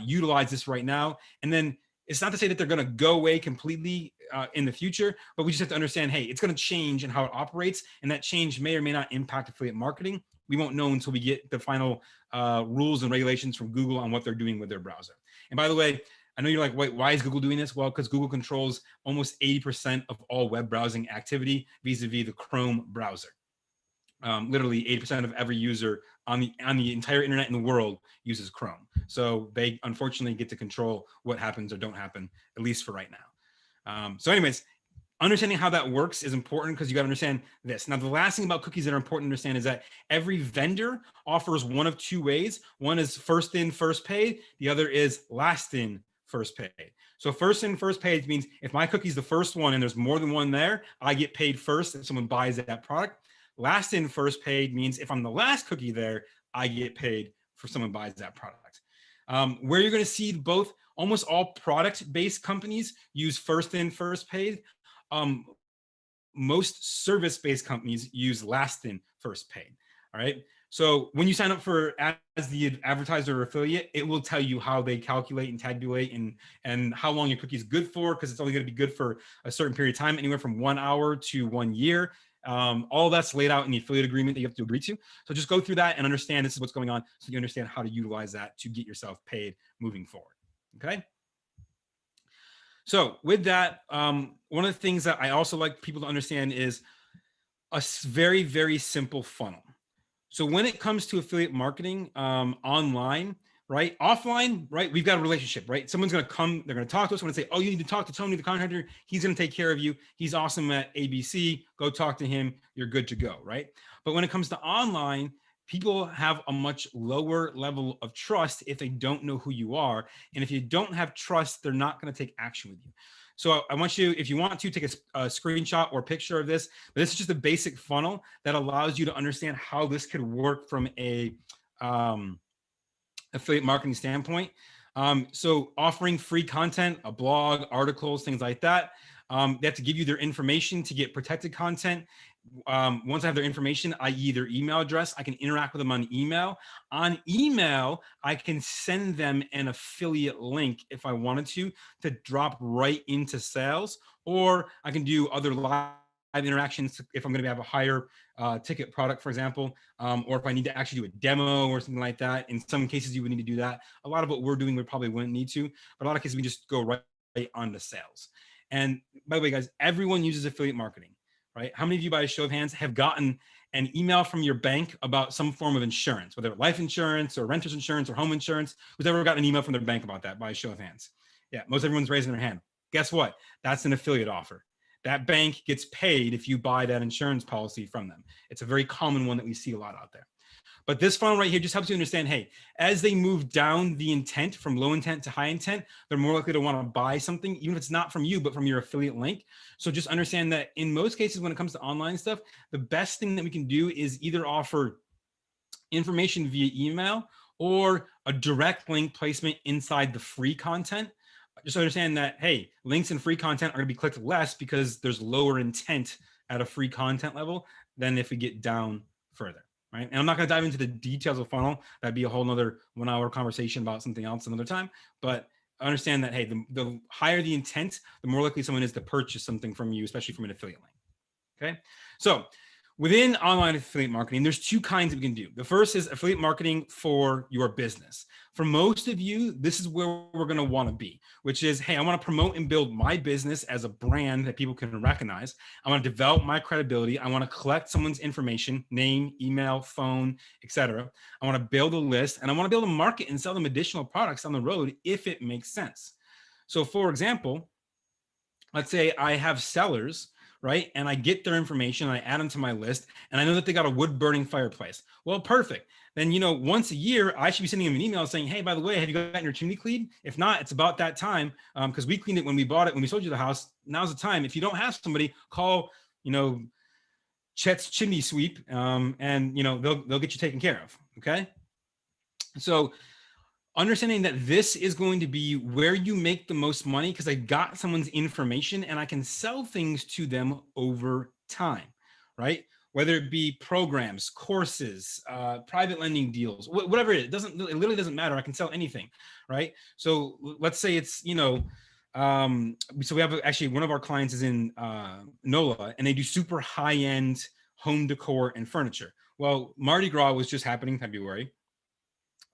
utilize this right now. And then it's not to say that they're going to go away completely in the future, but we just have to understand, hey, it's going to change in how it operates. And that change may or may not impact affiliate marketing. We won't know until we get the final rules and regulations from Google on what they're doing with their browser. And by the way, I know you're like, wait, why is Google doing this? Well, because Google controls almost 80% of all web browsing activity vis-a-vis the Chrome browser. Literally 80% of every user on the entire internet in the world uses Chrome. So they unfortunately get to control what happens or don't happen, at least for right now. So anyways, understanding how that works is important because you got to understand this. Now, the last thing about cookies that are important to understand is that every vendor offers one of two ways. One is first in, first paid. The other is last in, first paid. So first in, first paid means if my cookie is the first one and there's more than one there, I get paid first if someone buys that product. Last in, first paid means if I'm the last cookie there, I get paid for someone buys that product. Where you're going to see both, almost all product-based companies use first in, first paid. Most service-based companies use last in, first paid. All right. So when you sign up for as the advertiser or affiliate, it will tell you how they calculate and tabulate and how long your cookie is good for, because it's only going to be good for a certain period of time, anywhere from 1 hour to 1 year. All that's laid out in the affiliate agreement that you have to agree to. So just go through that and understand this is what's going on, so you understand how to utilize that to get yourself paid moving forward. Okay. So with that, one of the things that I also like people to understand is a very, very simple funnel. So when it comes to affiliate marketing online, right? Offline, right? We've got a relationship, right? Someone's going to come, they're going to talk to us. We're going to say, oh, you need to talk to Tony, the contractor. He's going to take care of you. He's awesome at ABC. Go talk to him. You're good to go, right? But when it comes to online, people have a much lower level of trust if they don't know who you are. And if you don't have trust, they're not going to take action with you. So I want you, if you want to, take a screenshot or picture of this. But this is just a basic funnel that allows you to understand how this could work from a affiliate marketing standpoint. So offering free content, a blog, articles, things like that. They have to give you their information to get protected content. Once I have their information, i.e. their email address, I can interact with them on email. On email, I can send them an affiliate link if I wanted to drop right into sales, or I can do other live interactions if I'm going to have a higher ticket product, for example, or if I need to actually do a demo or something like that. In some cases, you would need to do that. A lot of what we're doing, we probably wouldn't need to, but a lot of cases, we just go right on to sales. And by the way, guys, everyone uses affiliate marketing. Right? How many of you, by a show of hands, have gotten an email from your bank about some form of insurance, whether life insurance or renter's insurance or home insurance? Who's ever gotten an email from their bank about that, by a show of hands? Yeah, most everyone's raising their hand. Guess what? That's an affiliate offer. That bank gets paid if you buy that insurance policy from them. It's a very common one that we see a lot out there. But this funnel right here just helps you understand, hey, as they move down the intent from low intent to high intent, they're more likely to want to buy something, even if it's not from you, but from your affiliate link. So just understand that in most cases, when it comes to online stuff, the best thing that we can do is either offer information via email or a direct link placement inside the free content. Just understand that, hey, links and free content are going to be clicked less because there's lower intent at a free content level than if we get down further. Right. And I'm not going to dive into the details of funnel. That'd be a whole nother 1 hour conversation about something else another time. But understand that, hey, the higher the intent, the more likely someone is to purchase something from you, especially from an affiliate link. Okay. So within online affiliate marketing, there's 2 kinds that we can do. The first is affiliate marketing for your business. For most of you, this is where we're going to want to be, which is, hey, I want to promote and build my business as a brand that people can recognize. I want to develop my credibility. I want to collect someone's information, name, email, phone, etc. I want to build a list, and I want to be able to market and sell them additional products on the road if it makes sense. So for example, let's say I have sellers, right? And I get their information, I add them to my list, and I know that they got a wood burning fireplace. Well, perfect. Then, once a year, I should be sending them an email saying, hey, by the way, have you gotten your chimney cleaned? If not, it's about that time, because we cleaned it when we bought it, when we sold you the house. Now's the time. If you don't have somebody, call, Chet's chimney sweep, and, they'll get you taken care of. Okay. So understanding that this is going to be where you make the most money because I got someone's information and I can sell things to them over time, right? Whether it be programs, courses, private lending deals, whatever it is, it literally doesn't matter. I can sell anything, right? So let's say it's, so we have actually one of our clients is in NOLA, and they do super high-end home decor and furniture. Well, Mardi Gras was just happening in February.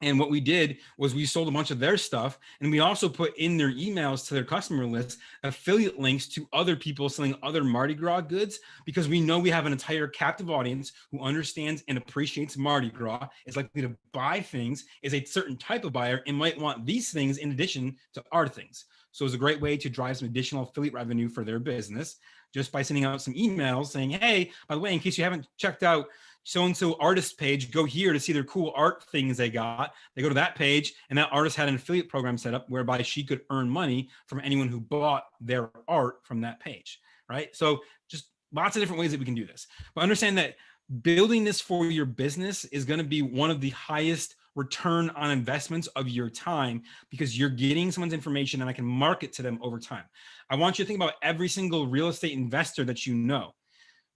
And what we did was we sold a bunch of their stuff, and we also put in their emails to their customer list affiliate links to other people selling other Mardi Gras goods, because we know we have an entire captive audience who understands and appreciates Mardi Gras, is likely to buy things, is a certain type of buyer, and might want these things in addition to our things. So it's a great way to drive some additional affiliate revenue for their business just by sending out some emails saying, hey, by the way, in case you haven't checked out so-and-so artist page, go here to see their cool art things they got. They go to that page, and that artist had an affiliate program set up whereby she could earn money from anyone who bought their art from that page, right? So just lots of different ways that we can do this. But understand that building this for your business is going to be one of the highest return on investments of your time, because you're getting someone's information and I can market to them over time. I want you to think about every single real estate investor that you know.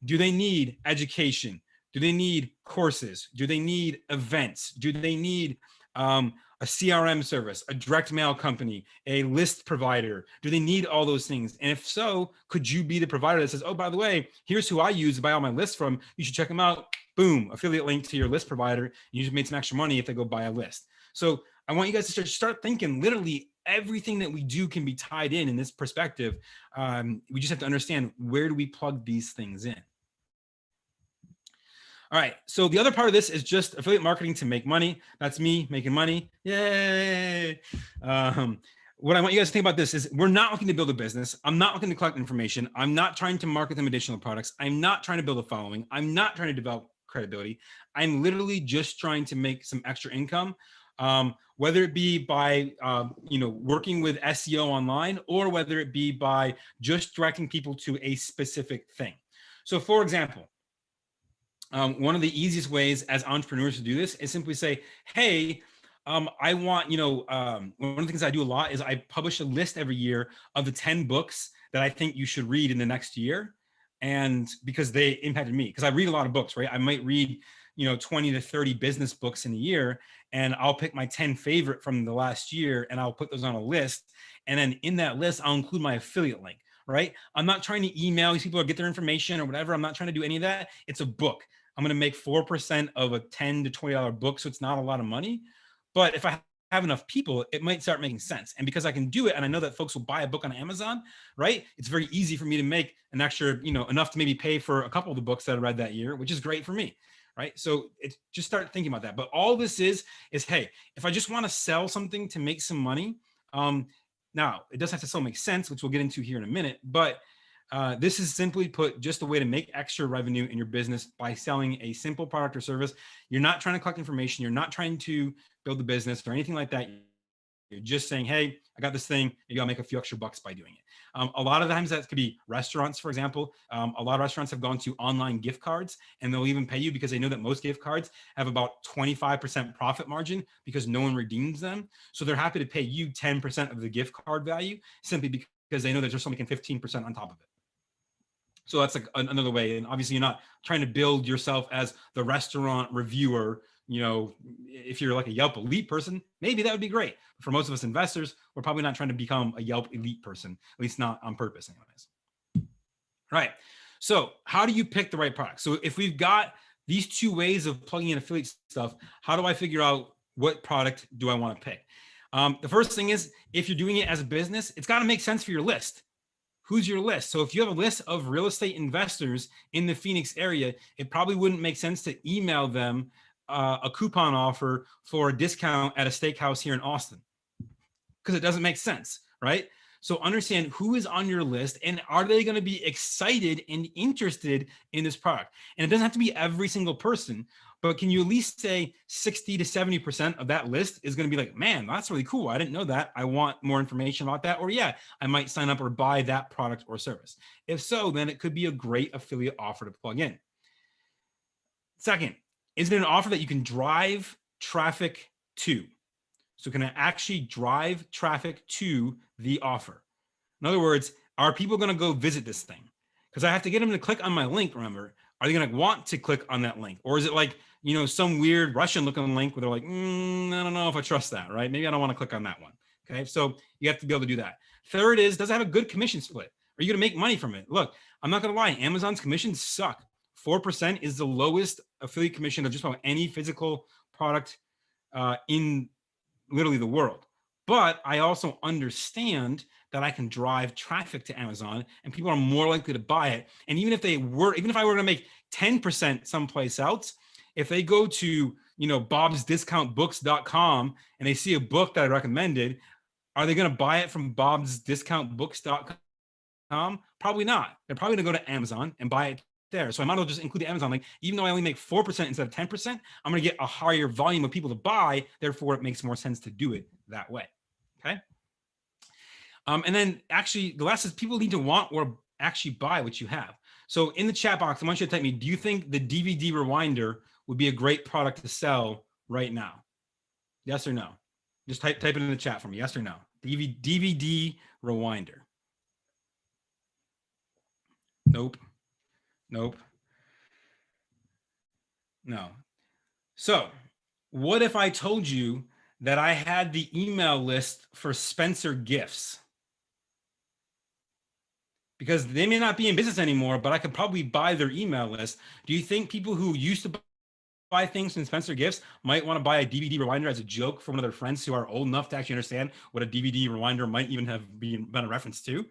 Do they need education? Do they need courses? Do they need events? Do they need a CRM service, a direct mail company, a list provider? Do they need all those things? And if so, could you be the provider that says, oh, by the way, here's who I use to buy all my lists from. You should check them out. Boom, affiliate link to your list provider. You just made some extra money if they go buy a list. So I want you guys to start thinking literally everything that we do can be tied in this perspective. We just have to understand, where do we plug these things in? All right, so the other part of this is just affiliate marketing to make money. That's me making money. Yay. What I want you guys to think about this is, we're not looking to build a business. I'm not looking to collect information. I'm not trying to market them additional products. I'm not trying to build a following. I'm not trying to develop credibility. I'm literally just trying to make some extra income, whether it be by working with SEO online, or whether it be by just directing people to a specific thing. So for example, one of the easiest ways as entrepreneurs to do this is simply say, hey, I want, one of the things I do a lot is I publish a list every year of the 10 books that I think you should read in the next year. And because they impacted me, because I read a lot of books, right? I might read, 20 to 30 business books in a year, and I'll pick my 10 favorite from the last year and I'll put those on a list. And then in that list, I'll include my affiliate link, right? I'm not trying to email these people or get their information or whatever. I'm not trying to do any of that. It's a book. I'm going to make 4% of a $10 to $20 book. So it's not a lot of money. But if I have enough people, it might start making sense. And because I can do it, and I know that folks will buy a book on Amazon, right? It's very easy for me to make an extra, enough to maybe pay for a couple of the books that I read that year, which is great for me, right? So it's just start thinking about that. But all this is, hey, if I just want to sell something to make some money, now it does have to still make sense, which we'll get into here in a minute, but this is simply put just a way to make extra revenue in your business by selling a simple product or service. You're not trying to collect information. You're not trying to build a business or anything like that. You're just saying, hey, I got this thing. Maybe I'll make a few extra bucks by doing it. A lot of times that could be restaurants, for example. A lot of restaurants have gone to online gift cards, and they'll even pay you because they know that most gift cards have about 25% profit margin because no one redeems them. So they're happy to pay you 10% of the gift card value simply because they know that they're still making 15% on top of it. So that's like another way. And obviously you're not trying to build yourself as the restaurant reviewer. If you're like a Yelp elite person, maybe that would be great. For most of us investors, we're probably not trying to become a Yelp elite person, at least not on purpose anyways. All right. So how do you pick the right product? So if we've got these two ways of plugging in affiliate stuff, how do I figure out what product do I want to pick? The first thing is, if you're doing it as a business, it's got to make sense for your list. Who's your list? So if you have a list of real estate investors in the Phoenix area, it probably wouldn't make sense to email them a coupon offer for a discount at a steakhouse here in Austin, because it doesn't make sense, right? So understand who is on your list and are they going to be excited and interested in this product? And it doesn't have to be every single person, but can you at least say 60 to 70% of that list is going to be like, man, that's really cool. I didn't know that. I want more information about that. Or yeah, I might sign up or buy that product or service. If so, then it could be a great affiliate offer to plug in. Second, is it an offer that you can drive traffic to? So can I actually drive traffic to the offer? In other words, are people going to go visit this thing? Because I have to get them to click on my link, remember. Are they going to want to click on that link? Or is it like, some weird Russian looking link where they're like, I don't know if I trust that, right? Maybe I don't want to click on that one. Okay, so you have to be able to do that. Third is, does it have a good commission split? Are you going to make money from it? Look, I'm not going to lie, Amazon's commissions suck. 4% is the lowest affiliate commission of just about any physical product in literally the world. But I also understand that I can drive traffic to Amazon and people are more likely to buy it. And even if I were to make 10% someplace else, if they go to, bobsdiscountbooks.com and they see a book that I recommended, are they going to buy it from bobsdiscountbooks.com? Probably not. They're probably going to go to Amazon and buy it there. So I might as well just include the Amazon link. Even though I only make 4% instead of 10%, I'm going to get a higher volume of people to buy. Therefore, it makes more sense to do it that way. Okay. And then actually the last is, people need to want or actually buy what you have. So in the chat box, I want you to type me, do you think the DVD rewinder would be a great product to sell right now? Yes or no? Just type it in the chat for me. Yes or no? DVD rewinder. Nope. Nope. No. So what if I told you that I had the email list for Spencer Gifts. Because they may not be in business anymore, but I could probably buy their email list. Do you think people who used to buy things from Spencer Gifts might want to buy a DVD rewinder as a joke for one of their friends who are old enough to actually understand what a DVD rewinder might even have been a reference to?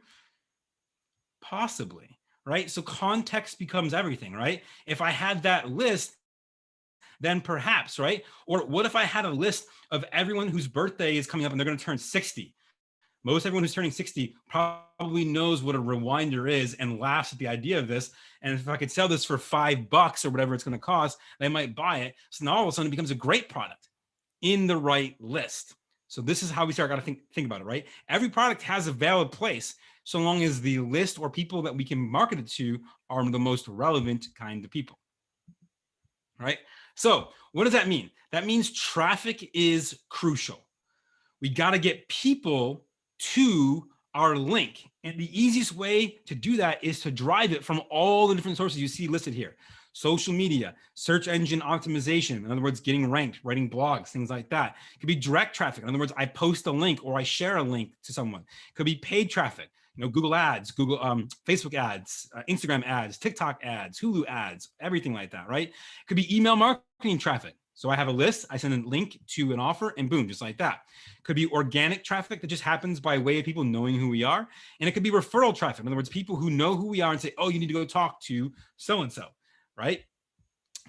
Possibly, right? So context becomes everything, right? If I had that list, then perhaps, right? Or what if I had a list of everyone whose birthday is coming up and they're going to turn 60? Most everyone who's turning 60 probably knows what a rewinder is and laughs at the idea of this. And if I could sell this for $5 or whatever it's going to cost, they might buy it. So now all of a sudden it becomes a great product in the right list. So this is how we start got to think about it, right? Every product has a valid place so long as the list or people that we can market it to are the most relevant kind of people, right? So what does that mean? That means traffic is crucial. We got to get people to our link. And the easiest way to do that is to drive it from all the different sources you see listed here. Social media, search engine optimization, in other words, getting ranked, writing blogs, things like that. It could be direct traffic. In other words, I post a link or I share a link to someone. It could be paid traffic, Google ads, Facebook ads, Instagram ads, TikTok ads, Hulu ads, everything like that, right? It could be email marketing traffic. So I have a list, I send a link to an offer and boom, just like that. Could be organic traffic that just happens by way of people knowing who we are. And it could be referral traffic. In other words, people who know who we are and say, oh, you need to go talk to so-and-so, right?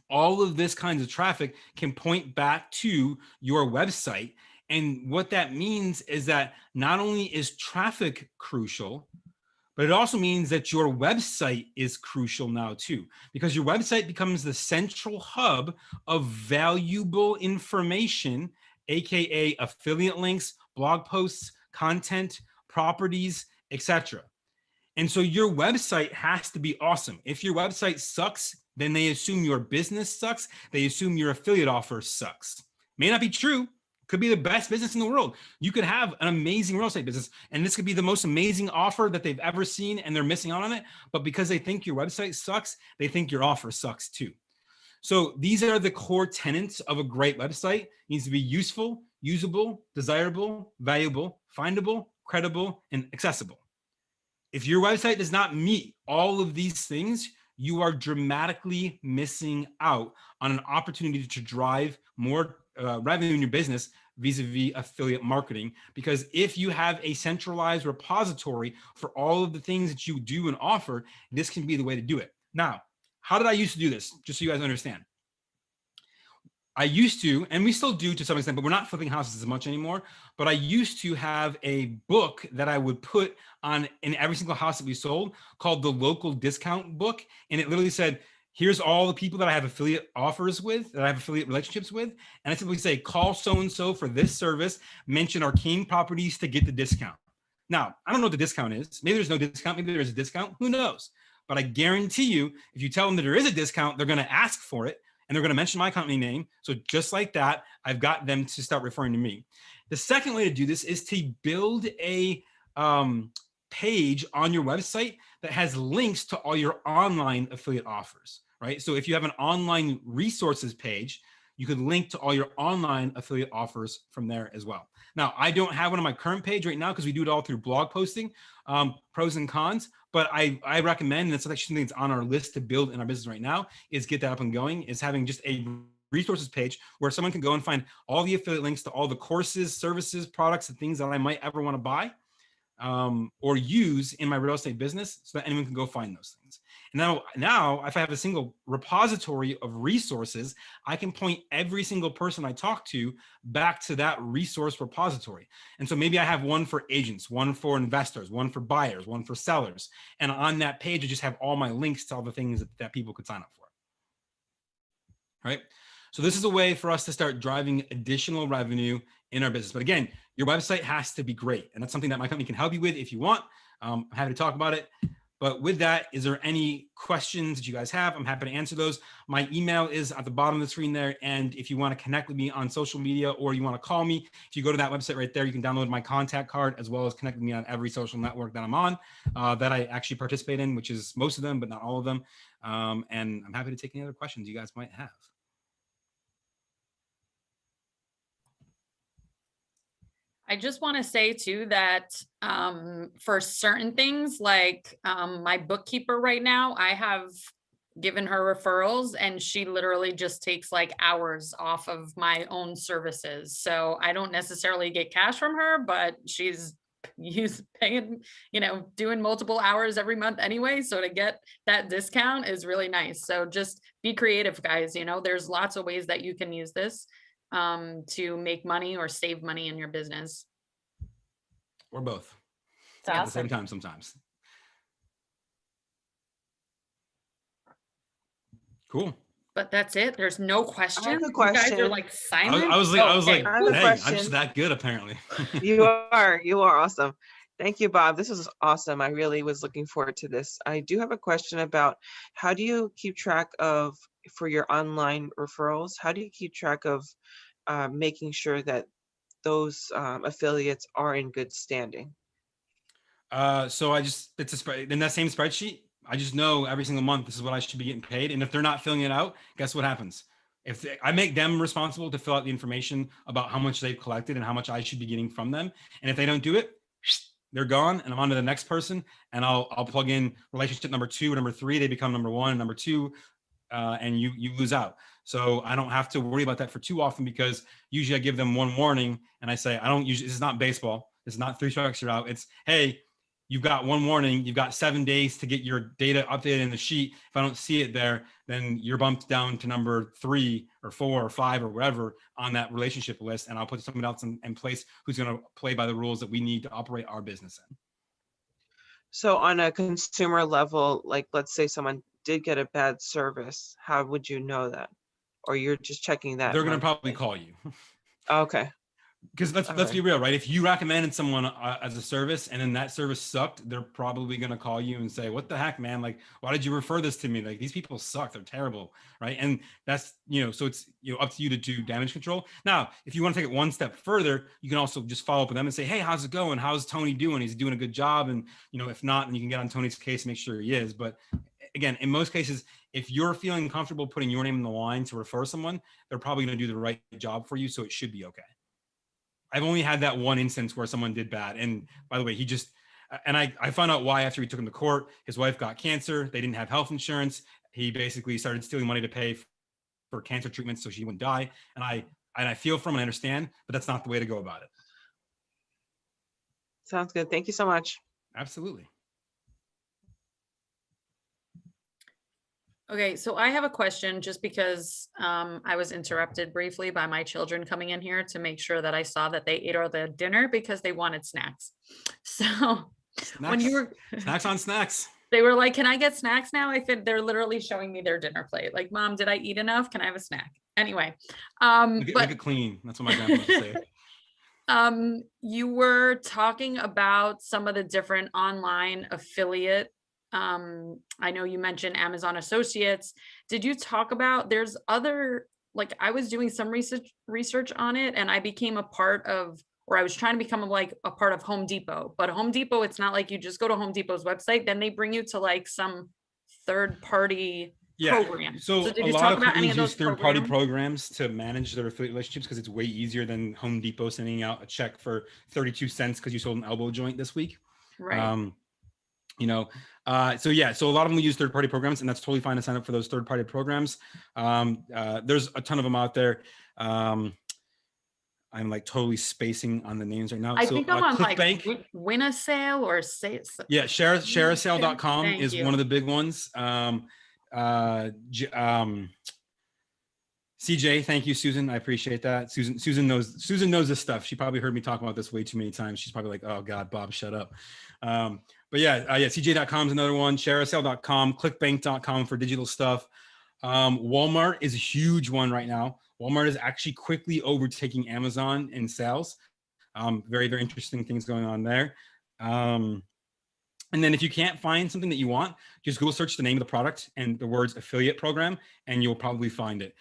All of this kinds of traffic can point back to your website. And what that means is that not only is traffic crucial, but it also means that your website is crucial now too, because your website becomes the central hub of valuable information, AKA affiliate links, blog posts, content, properties, etc. And so your website has to be awesome. If your website sucks, then they assume your business sucks. They assume your affiliate offer sucks. May not be true. Could be the best business in the world. You could have an amazing real estate business, and this could be the most amazing offer that they've ever seen, and they're missing out on it. But because they think your website sucks, they think your offer sucks too. So these are the core tenets of a great website. It needs to be useful, usable, desirable, valuable, findable, credible, and accessible. If your website does not meet all of these things, you are dramatically missing out on an opportunity to drive more revenue in your business vis-a-vis affiliate marketing. Because if you have a centralized repository for all of the things that you do and offer, this can be the way to do it. Now, how did I used to do this? Just so you guys understand. I used to, and we still do to some extent, but we're not flipping houses as much anymore. But I used to have a book that I would put on in every single house that we sold called the Local Discount Book. And it literally said, here's all the people that I have affiliate offers with, that I have affiliate relationships with. And I simply say, call so-and-so for this service, mention Arcane Properties to get the discount. Now, I don't know what the discount is. Maybe there's no discount. Maybe there's a discount. Who knows? But I guarantee you, if you tell them that there is a discount, they're going to ask for it. And they're going to mention my company name. So just like that, I've got them to start referring to me. The second way to do this is to build a page on your website that has links to all your online affiliate offers, right? So if you have an online resources page, you could link to all your online affiliate offers from there as well. Now, I don't have one on my current page right now because we do it all through blog posting, pros and cons. But I recommend, and that's actually something that's on our list to build in our business right now, is get that up and going, is having just a resources page where someone can go and find all the affiliate links to all the courses, services, products, and things that I might ever want to buy or use in my real estate business so that anyone can go find those things. And now, if I have a single repository of resources, I can point every single person I talk to back to that resource repository. And so maybe I have one for agents, one for investors, one for buyers, one for sellers. And on that page, I just have all my links to all the things that people could sign up for. All right. So this is a way for us to start driving additional revenue in our business. But again, your website has to be great. And that's something that my company can help you with if you want. I'm happy to talk about it. But with that, is there any questions that you guys have? I'm happy to answer those. My email is at the bottom of the screen there. And if you want to connect with me on social media or you want to call me, if you go to that website right there, you can download my contact card as well as connect with me on every social network that I'm on, that I actually participate in, which is most of them, but not all of them. And I'm happy to take any other questions you guys might have. I just want to say too that for certain things, like my bookkeeper right now, I have given her referrals and she literally just takes like hours off of my own services. So I don't necessarily get cash from her, but she's paying, doing multiple hours every month anyway. So to get that discount is really nice. So just be creative, guys. There's lots of ways that you can use this to make money or save money in your business. Or both. It's At the same awesome. time sometimes. Cool. But that's it. There's no questions. a You guys are question. like silent. I was like, Okay. I have a hey, I'm just question. that good apparently. You are awesome. Thank you, Bob. This is awesome. I really was looking forward to this. I do have a question about how do you keep track of, for your online referrals, how do you keep track of making sure that those affiliates are in good standing? So it's a spread in that same spreadsheet. I just know every single month this is what I should be getting paid. And if they're not filling it out, guess what happens? I make them responsible to fill out the information about how much they've collected and how much I should be getting from them. And if they don't do it, they're gone and I'm on to the next person. And I'll plug in relationship number 2, number 3, they become number 1 and number 2. And you lose out. So I don't have to worry about that for too often because usually I give them one warning and I say, this is not baseball. It's not 3 strikes you're out. It's, hey, you've got one warning. You've got 7 days to get your data updated in the sheet. If I don't see it there, then you're bumped down to number 3 or 4 or 5 or whatever on that relationship list. And I'll put someone else in place who's going to play by the rules that we need to operate our business in. So on a consumer level, like let's say someone did get a bad service, how would you know that? Or you're just checking that? They're going to probably call you. Okay. Because let's be real, right? If you recommended someone as a service and then that service sucked, they're probably going to call you and say, what the heck, man? Like, why did you refer this to me? Like, these people suck. They're terrible, right? And that's, so it's up to you to do damage control. Now, if you want to take it one step further, you can also just follow up with them and say, hey, how's it going? How's Tony doing? He's doing a good job. And, if not, then you can get on Tony's case and make sure he is. But again, in most cases, if you're feeling comfortable putting your name in the line to refer someone, they're probably going to do the right job for you. So it should be okay. I've only had that one instance where someone did bad. And by the way, I found out why after we took him to court. His wife got cancer. They didn't have health insurance. He basically started stealing money to pay for cancer treatment so she wouldn't die. And I feel from and I understand, but that's not the way to go about it. Sounds good. Thank you so much. Absolutely. Okay, so I have a question just because I was interrupted briefly by my children coming in here to make sure that I saw that they ate all the dinner because they wanted snacks. So when you were snacks on snacks, they were like, can I get snacks now? I think they're literally showing me their dinner plate. Like, Mom, did I eat enough? Can I have a snack? Anyway, make it clean. That's what my grandma used to say. You were talking about some of the different online affiliate. I know you mentioned Amazon Associates. Did you talk about there's other, like I was doing some research on it and I became a part of, or I was trying to become like a part of Home Depot, but Home Depot, it's not like you just go to Home Depot's website, then they bring you to like some third party program. So did a you lot talk of about any companies of those use third-party programs to manage their affiliate relationships because it's way easier than Home Depot sending out a check for 32 cents because you sold an elbow joint this week. Right. So a lot of them use third-party programs, and that's totally fine to sign up for those third-party programs. There's a ton of them out there. I'm like totally spacing on the names right now. I think I'm on ClickBank. like win a sale or say. Yeah, shareasale.com is one of the big ones. CJ, thank you, Susan. I appreciate that. Susan knows this stuff. She probably heard me talk about this way too many times. She's probably like, oh God, Bob, shut up. CJ.com is another one. Shareasale.com, clickbank.com for digital stuff. Walmart is a huge one right now. Walmart is actually quickly overtaking Amazon in sales. Very, very interesting things going on there. And then if you can't find something that you want, just Google search the name of the product and the words affiliate program, and you'll probably find it.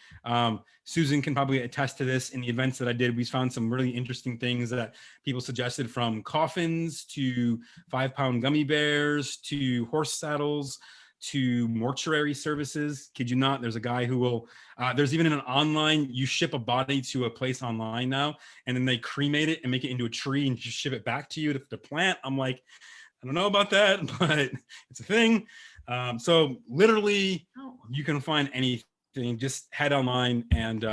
Susan can probably attest to this. In the events that I did, we found some really interesting things that people suggested, from coffins to 5-pound gummy bears to horse saddles to mortuary services. Kid you not, there's a guy who will, there's even an online, you ship a body to a place online now, and then they cremate it and make it into a tree and just ship it back to you to plant. I'm like, I don't know about that, but it's a thing. So literally you can find anything, just head online and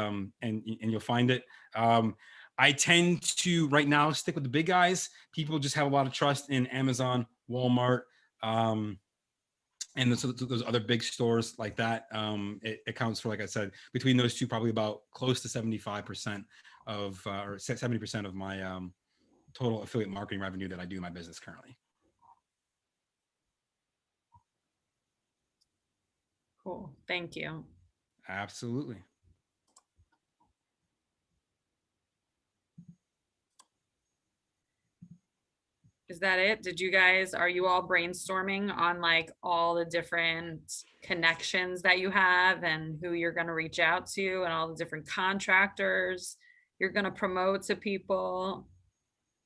you'll find it. I tend to right now stick with the big guys. People just have a lot of trust in Amazon, Walmart, and those other big stores like that. It accounts for, like I said, between those two, probably about close to 75% of, or 70% of my total affiliate marketing revenue that I do in my business currently. Cool. Thank you. Absolutely. Is that it? Did you guys, are you all brainstorming on like all the different connections that you have and who you're going to reach out to and all the different contractors you're going to promote to people?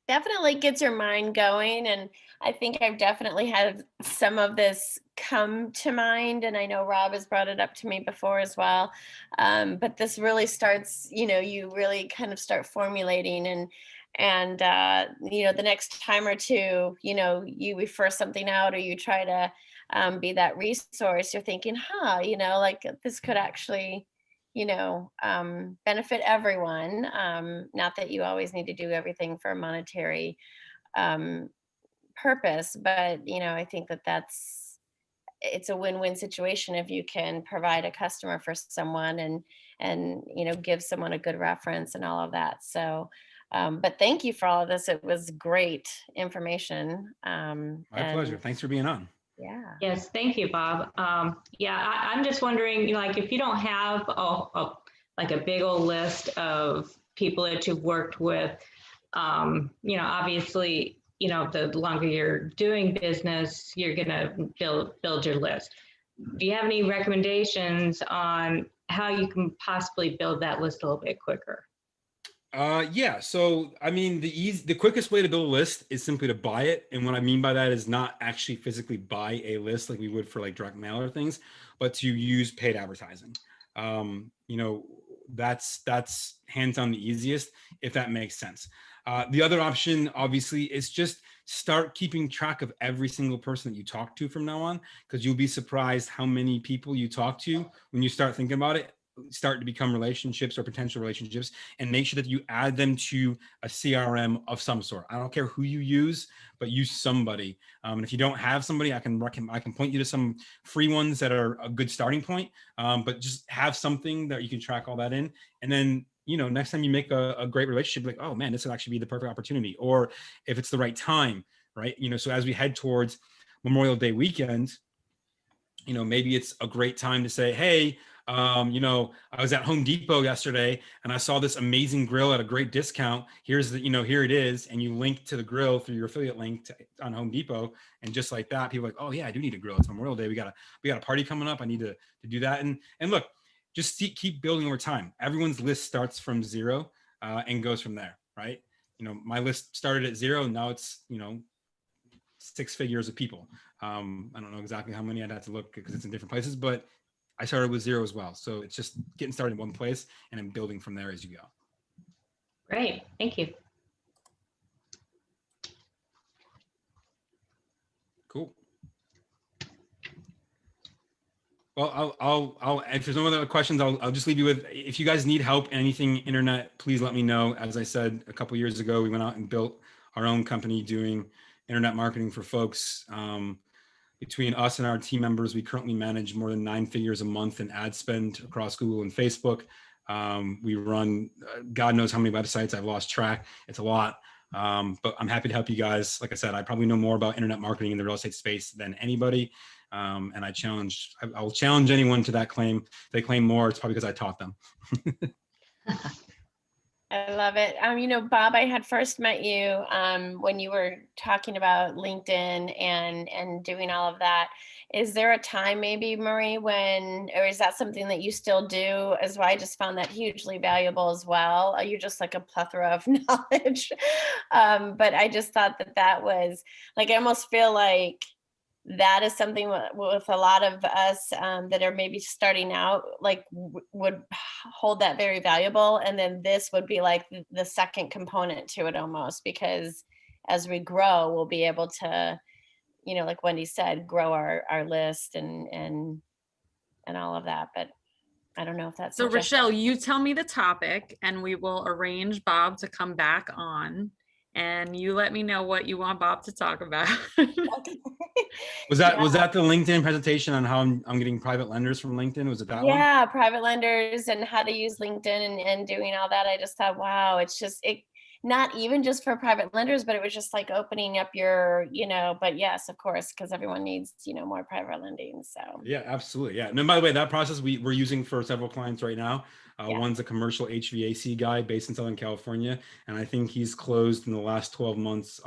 Definitely gets your mind going. And I think I've definitely had some of this come to mind. And I know Rob has brought it up to me before as well. But this really starts, you really kind of start formulating and the next time or two, you refer something out or you try to be that resource, you're thinking, like this could actually benefit everyone. Not that you always need to do everything for a monetary purpose, but I think it's a win-win situation if you can provide a customer for someone and give someone a good reference and all of that. So, but thank you for all of this. It was great information. My pleasure. Thanks for being on. Yeah. Yes, thank you, Bob. Yeah, I'm just wondering, like, if you don't have like a big old list of people that you've worked with, obviously, the longer you're doing business, you're gonna build your list. Do you have any recommendations on how you can possibly build that list a little bit quicker? Yeah. So, I mean, the quickest way to build a list is simply to buy it. And what I mean by that is not actually physically buy a list like we would for like direct mail or things, but to use paid advertising. That's hands down the easiest, if that makes sense. The other option, obviously, is just start keeping track of every single person that you talk to from now on, because you'll be surprised how many people you talk to when you start thinking about it start to become relationships or potential relationships, and make sure that you add them to a CRM of some sort. I don't care who you use, but use somebody. And if you don't have somebody, I can point you to some free ones that are a good starting point. But just have something that you can track all that in. And then, next time you make a great relationship, like, oh man, this would actually be the perfect opportunity. Or if it's the right time, right? So as we head towards Memorial Day weekend, maybe it's a great time to say, hey, I was at Home Depot yesterday and I saw this amazing grill at a great discount. Here's here it is. And you link to the grill through your affiliate link on Home Depot. And just like that, people are like, oh yeah, I do need a grill. It's Memorial Day. We got a party coming up. I need to do that. And look, just keep building over time. Everyone's list starts from zero and goes from there, right? My list started at zero. Now it's, 6 figures of people. I don't know exactly how many. I'd have to look because it's in different places, but I started with zero as well. So it's just getting started in one place and then building from there as you go. Great, thank you. Cool. Well, I'll if there's no other questions, I'll just leave you with, if you guys need help, anything internet, please let me know. As I said, a couple of years ago, we went out and built our own company doing internet marketing for folks. Between us and our team members, we currently manage more than 9 figures a month in ad spend across Google and Facebook. We run God knows how many websites. I've lost track. It's a lot, but I'm happy to help you guys. Like I said, I probably know more about internet marketing in the real estate space than anybody. And I'll challenge anyone to that claim. If they claim more, it's probably because I taught them. I love it. Bob, I had first met you when you were talking about LinkedIn and doing all of that. Is there a time maybe, Marie, or is that something that you still do as well? I just found that hugely valuable as well. You're just like a plethora of knowledge. But I just thought that was like, I almost feel like that is something with a lot of us that are maybe starting out, like would hold that very valuable. And then this would be like the second component to it almost, because as we grow, we'll be able to, you know, like Wendy said, grow our list and all of that. But I don't know if that's So Rochelle, you tell me the topic and we will arrange Bob to come back on, and you let me know what you want Bob to talk about. Was that the LinkedIn presentation on how I'm getting private lenders from LinkedIn? Was it that one? Yeah, private lenders and how to use LinkedIn and doing all that. I just thought, wow, it's just not even just for private lenders, but it was just like opening up your, you know, but yes, of course, because everyone needs, you know, more private lending. So Yeah, absolutely. Yeah. And by the way, that process we're using for several clients right now. Yeah. One's a commercial HVAC guy based in Southern California. And I think he's closed in the last 12 months,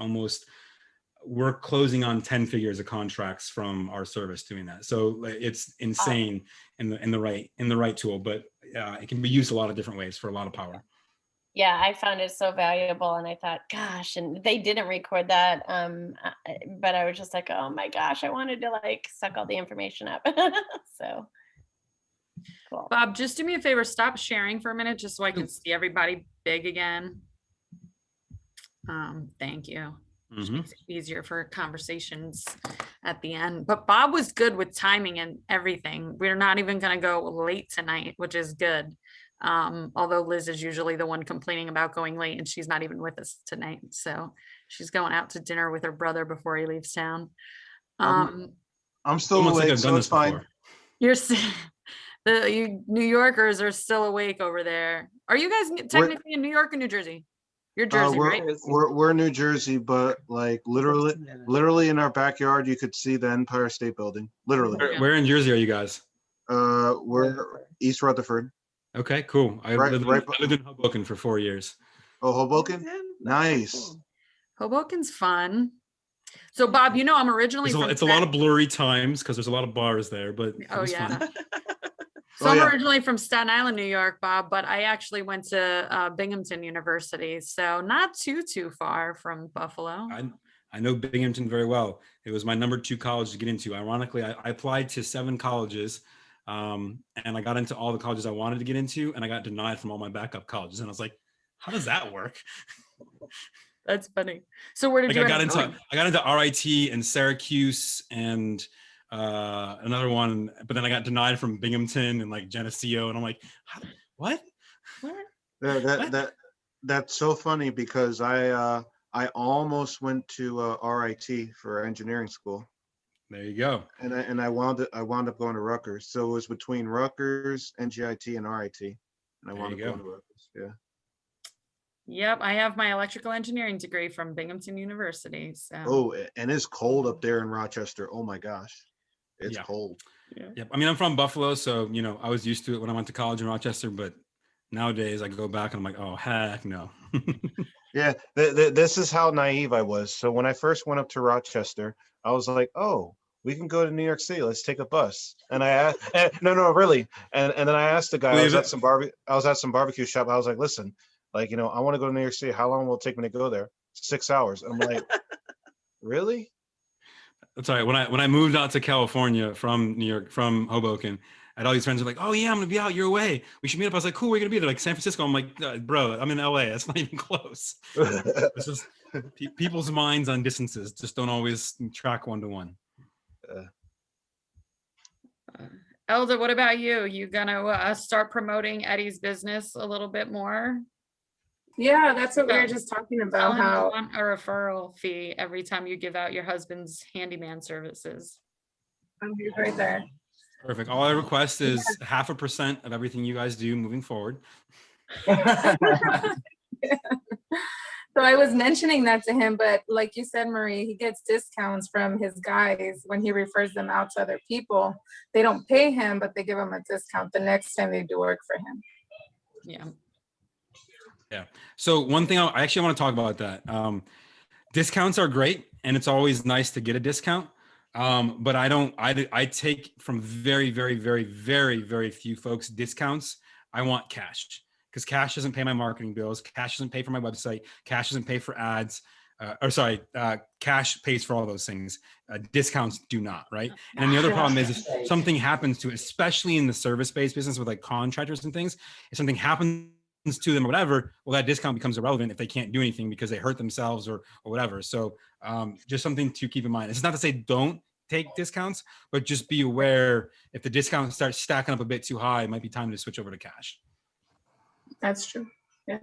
we're closing on 10 figures of contracts from our service doing that. So it's insane in the right tool, but it can be used a lot of different ways for a lot of power. Yeah, I found it so valuable, and I thought, gosh, and they didn't record that, but I was just like, oh my gosh, I wanted to like suck all the information up. So cool. Bob, just do me a favor, stop sharing for a minute just so I can see everybody big again. Thank you. Which makes it easier for conversations at the end. But Bob was good with timing and everything. We're not even going to go late tonight, which is good. Although Liz is usually the one complaining about going late, and she's not even with us tonight. So she's going out to dinner with her brother before he leaves town. I'm still awake, so it's fine. You're you New Yorkers are still awake over there. Are you guys technically in New York or New Jersey? You're Jersey, right? We're New Jersey, but like literally in our backyard, you could see the Empire State Building. Literally. Where in Jersey are you guys? We're East Rutherford. Okay, cool. I lived in Hoboken for 4 years. Oh, Hoboken? Nice. Hoboken's fun. So Bob, you know, I'm originally from it's a lot of blurry times because there's a lot of bars there, but fun. So I'm originally from Staten Island, New York, Bob, but I actually went to Binghamton University. So not too far from Buffalo. I know Binghamton very well. It was my number 2 college to get into. Ironically, I applied to 7 colleges and I got into all the colleges I wanted to get into, and I got denied from all my backup colleges. And I was like, how does that work? That's funny. So where did you I got into RIT and Syracuse and another one, but then I got denied from Binghamton and like Geneseo, and I'm like, what? That's so funny because I almost went to RIT for engineering school. There you go. And I wound up going to Rutgers. So it was between Rutgers, NGIT, and RIT, and I wound up going to Rutgers. Yeah. Yep, I have my electrical engineering degree from Binghamton University. So. Oh, and it's cold up there in Rochester. Oh my gosh. It's cold. Yeah. Yep. I mean, I'm from Buffalo, so you know, I was used to it when I went to college in Rochester, but nowadays I go back and I'm like, oh heck no. Yeah, this is how naive I was. So when I first went up to Rochester, I was like, oh, we can go to New York City. Let's take a bus. And I asked, no, really. And then I asked the guy, I was at some barbecue shop. I was like, listen, like, you know, I want to go to New York City. How long will it take me to go there? 6 hours. I'm like, really? That's all right. When I moved out to California from New York, from Hoboken, I had all these friends who were like, oh yeah, I'm gonna be out your way. We should meet up. I was like, cool, where are you gonna be? They're like, San Francisco. I'm like, bro, I'm in LA. That's not even close. It's just people's minds on distances just don't always track one-to-one. Elda, what about you? You gonna start promoting Eddie's business a little bit more? Yeah, that's what we were just talking about. How you want a referral fee every time you give out your husband's handyman services. He's right there. Perfect. All I request is 0.5% of everything you guys do moving forward. So I was mentioning that to him, but like you said, Marie, he gets discounts from his guys when he refers them out to other people. They don't pay him, but they give him a discount the next time they do work for him. Yeah. Yeah. So one thing I actually want to talk about that. Discounts are great, and it's always nice to get a discount. But I take from very, very, very, very, very few folks discounts. I want cash, because cash doesn't pay my marketing bills. Cash doesn't pay for my website. Cash doesn't pay for ads. cash pays for all those things. Discounts do not, right? And then the other problem is if something happens to it, especially in the service-based business with like contractors and things, if something happens to them or whatever, well, that discount becomes irrelevant if they can't do anything because they hurt themselves or whatever. So just something to keep in mind. It's not to say don't take discounts, but just be aware if the discount starts stacking up a bit too high, it might be time to switch over to cash. That's true. Yeah.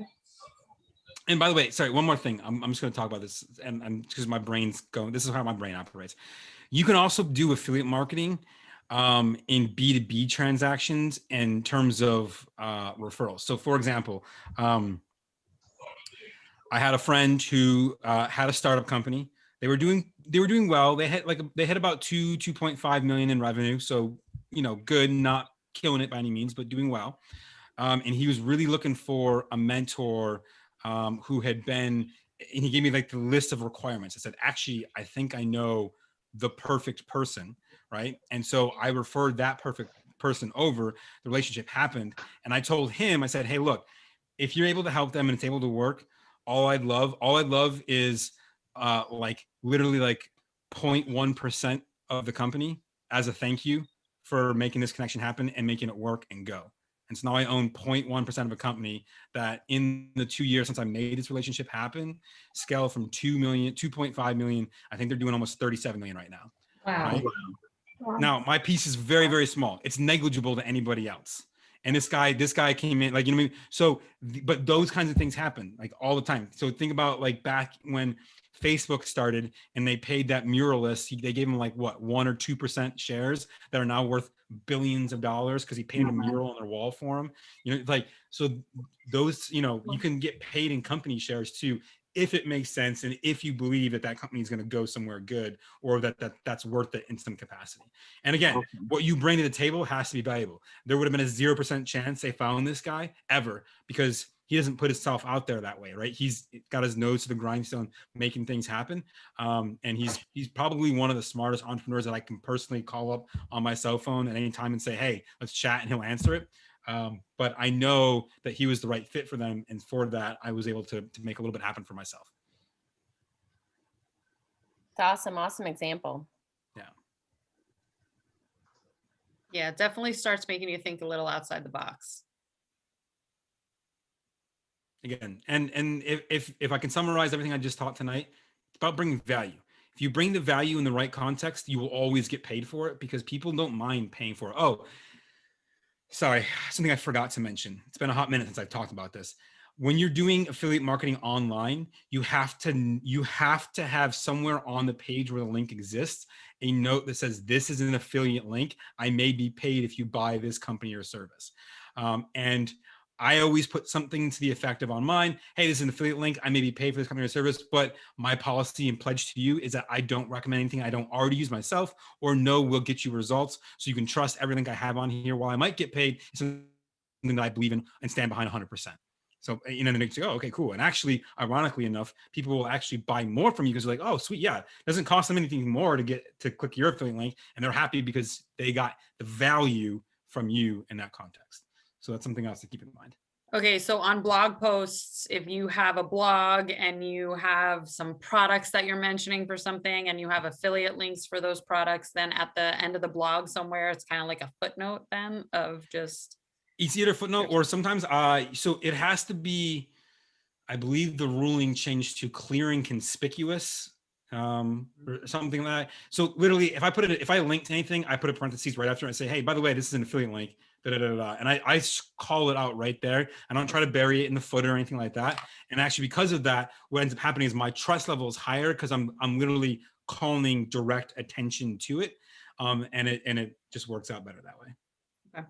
And by the way, sorry, one more thing. I'm just going to talk about this, and because my brain's going, this is how my brain operates. You can also do affiliate marketing in B2B transactions in terms of referrals. So, for example, I had a friend who had a startup company. They were doing well. They had about 2.5 million in revenue. So, good, not killing it by any means, but doing well. And he was really looking for a mentor who had been, and he gave me like the list of requirements. I said, actually, I think I know the perfect person, right? And so I referred that perfect person over. The relationship happened. And I told him, I said, hey, look, if you're able to help them and it's able to work, all I'd love is like literally like 0.1% of the company as a thank you for making this connection happen and making it work and go. And so now I own 0.1% of a company that in the 2 years since I made this relationship happen, scale from 2.5 million. I think they're doing almost 37 million right now. Wow. Right? Wow. Now my piece is very, very small. It's negligible to anybody else. And this guy came in like, you know what I mean? So, but those kinds of things happen like all the time. So think about like back when Facebook started and they paid that muralist, they gave him like what, 1 or 2% shares that are now worth billions of dollars because he painted a mural on their wall for him. Like, so those, you can get paid in company shares too, if it makes sense and if you believe that company is going to go somewhere good or that's worth it in some capacity. And again, what you bring to the table has to be valuable. There would have been a 0% chance they found this guy ever because he doesn't put himself out there that way, right? He's got his nose to the grindstone, making things happen. And he's probably one of the smartest entrepreneurs that I can personally call up on my cell phone at any time and say, hey, let's chat, and he'll answer it. But I know that he was the right fit for them. And for that, I was able to make a little bit happen for myself. It's awesome. Awesome example. Yeah. Yeah, it definitely starts making you think a little outside the box. Again, and if I can summarize everything I just taught tonight, it's about bringing value. If you bring the value in the right context, you will always get paid for it because people don't mind paying for it. Oh, sorry, something I forgot to mention. It's been a hot minute since I've talked about this. When you're doing affiliate marketing online, you have to have somewhere on the page where the link exists a note that says, this is an affiliate link. I may be paid if you buy this company or service. And I always put something to the effect of on mine, hey, this is an affiliate link. I may be paid for this company or service, but my policy and pledge to you is that I don't recommend anything I don't already use myself or know will get you results. So you can trust everything I have on here. While I might get paid, it's something that I believe in and stand behind 100%. So, then they say, oh, okay, cool. And actually, ironically enough, people will actually buy more from you because they're like, oh, sweet. Yeah. It doesn't cost them anything more to click your affiliate link. And they're happy because they got the value from you in that context. So that's something else to keep in mind. Okay, so on blog posts, if you have a blog and you have some products that you're mentioning for something and you have affiliate links for those products, then at the end of the blog somewhere, it's kind of like a footnote then of just. It's either footnote or sometimes, so it has to be, I believe the ruling changed to clear and conspicuous, or something like that. So literally, if I link to anything, I put a parentheses right after and say, hey, by the way, this is an affiliate link. And I call it out right there. I don't try to bury it in the footer or anything like that. And actually, because of that, what ends up happening is my trust level is higher because I'm literally calling direct attention to it, and it just works out better that way. Okay.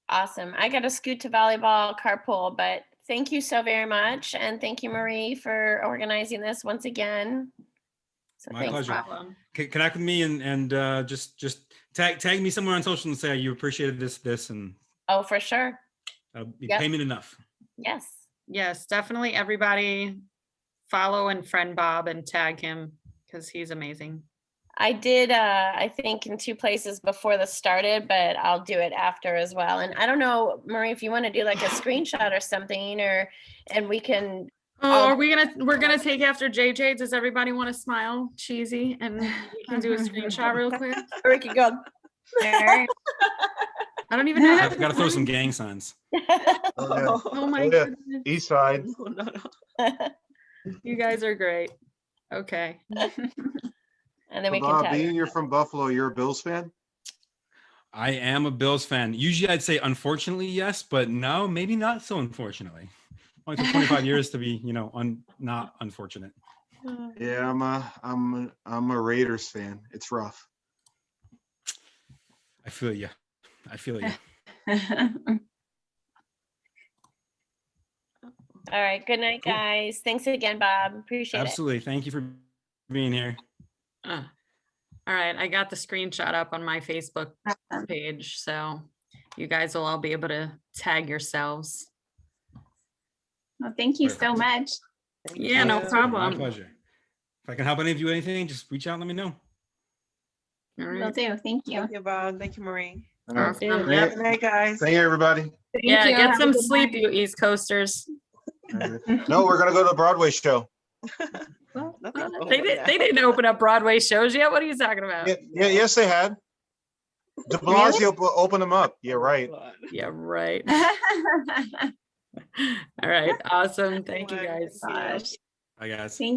Awesome. I got to scoot to volleyball carpool, but thank you so very much. And thank you, Marie, for organizing this once again. So My pleasure. Problem. Connect with me and just tag me somewhere on social and say you appreciated this and. Oh, for sure. Payment enough. Yes. Yes, definitely. Everybody follow and friend Bob and tag him because he's amazing. I did, I think in 2 places before this started, but I'll do it after as well. And I don't know, Marie, if you want to do like a screenshot or something, and we can. Oh, we're gonna take after JJ. Does everybody want to smile cheesy and we can do a screenshot real quick? Or we could go. I don't even know. I've got to throw some gang signs. Oh my Yeah. goodness. East side. You guys are great. Okay. And then we can Bob, tag. being you're from Buffalo, you're a Bills fan? I am a Bills fan. Usually I'd say unfortunately yes, but no, maybe not so unfortunately. Only took 25 years to be, not unfortunate. Yeah, I'm a Raiders fan. It's rough. I feel you. All right. Good night, Cool. guys. Thanks again, Bob. Appreciate Absolutely. Thank you for being here. All right, I got the screenshot up on my Facebook page, so you guys will all be able to tag yourselves. Well, thank you so much. Yeah, no My problem. pleasure. If I can help any of you with anything, just reach out and let me know. All Will right. do. Thank you. Thank you, Bob. Thank you, Marie. All right. Awesome. Yeah. Good night, guys. Thank you, everybody. Yeah, you. get Have a some good sleep, night. you East Coasters. No, we're gonna go to the Broadway show. Nothing wrong They with did. that. They didn't open up Broadway shows yet. What are you talking about? Yeah, yes, they had. De Blasio opened them up. Yeah, right. Yeah, right. All right. Awesome. Thank you, guys. Gosh. Bye, guys. Thank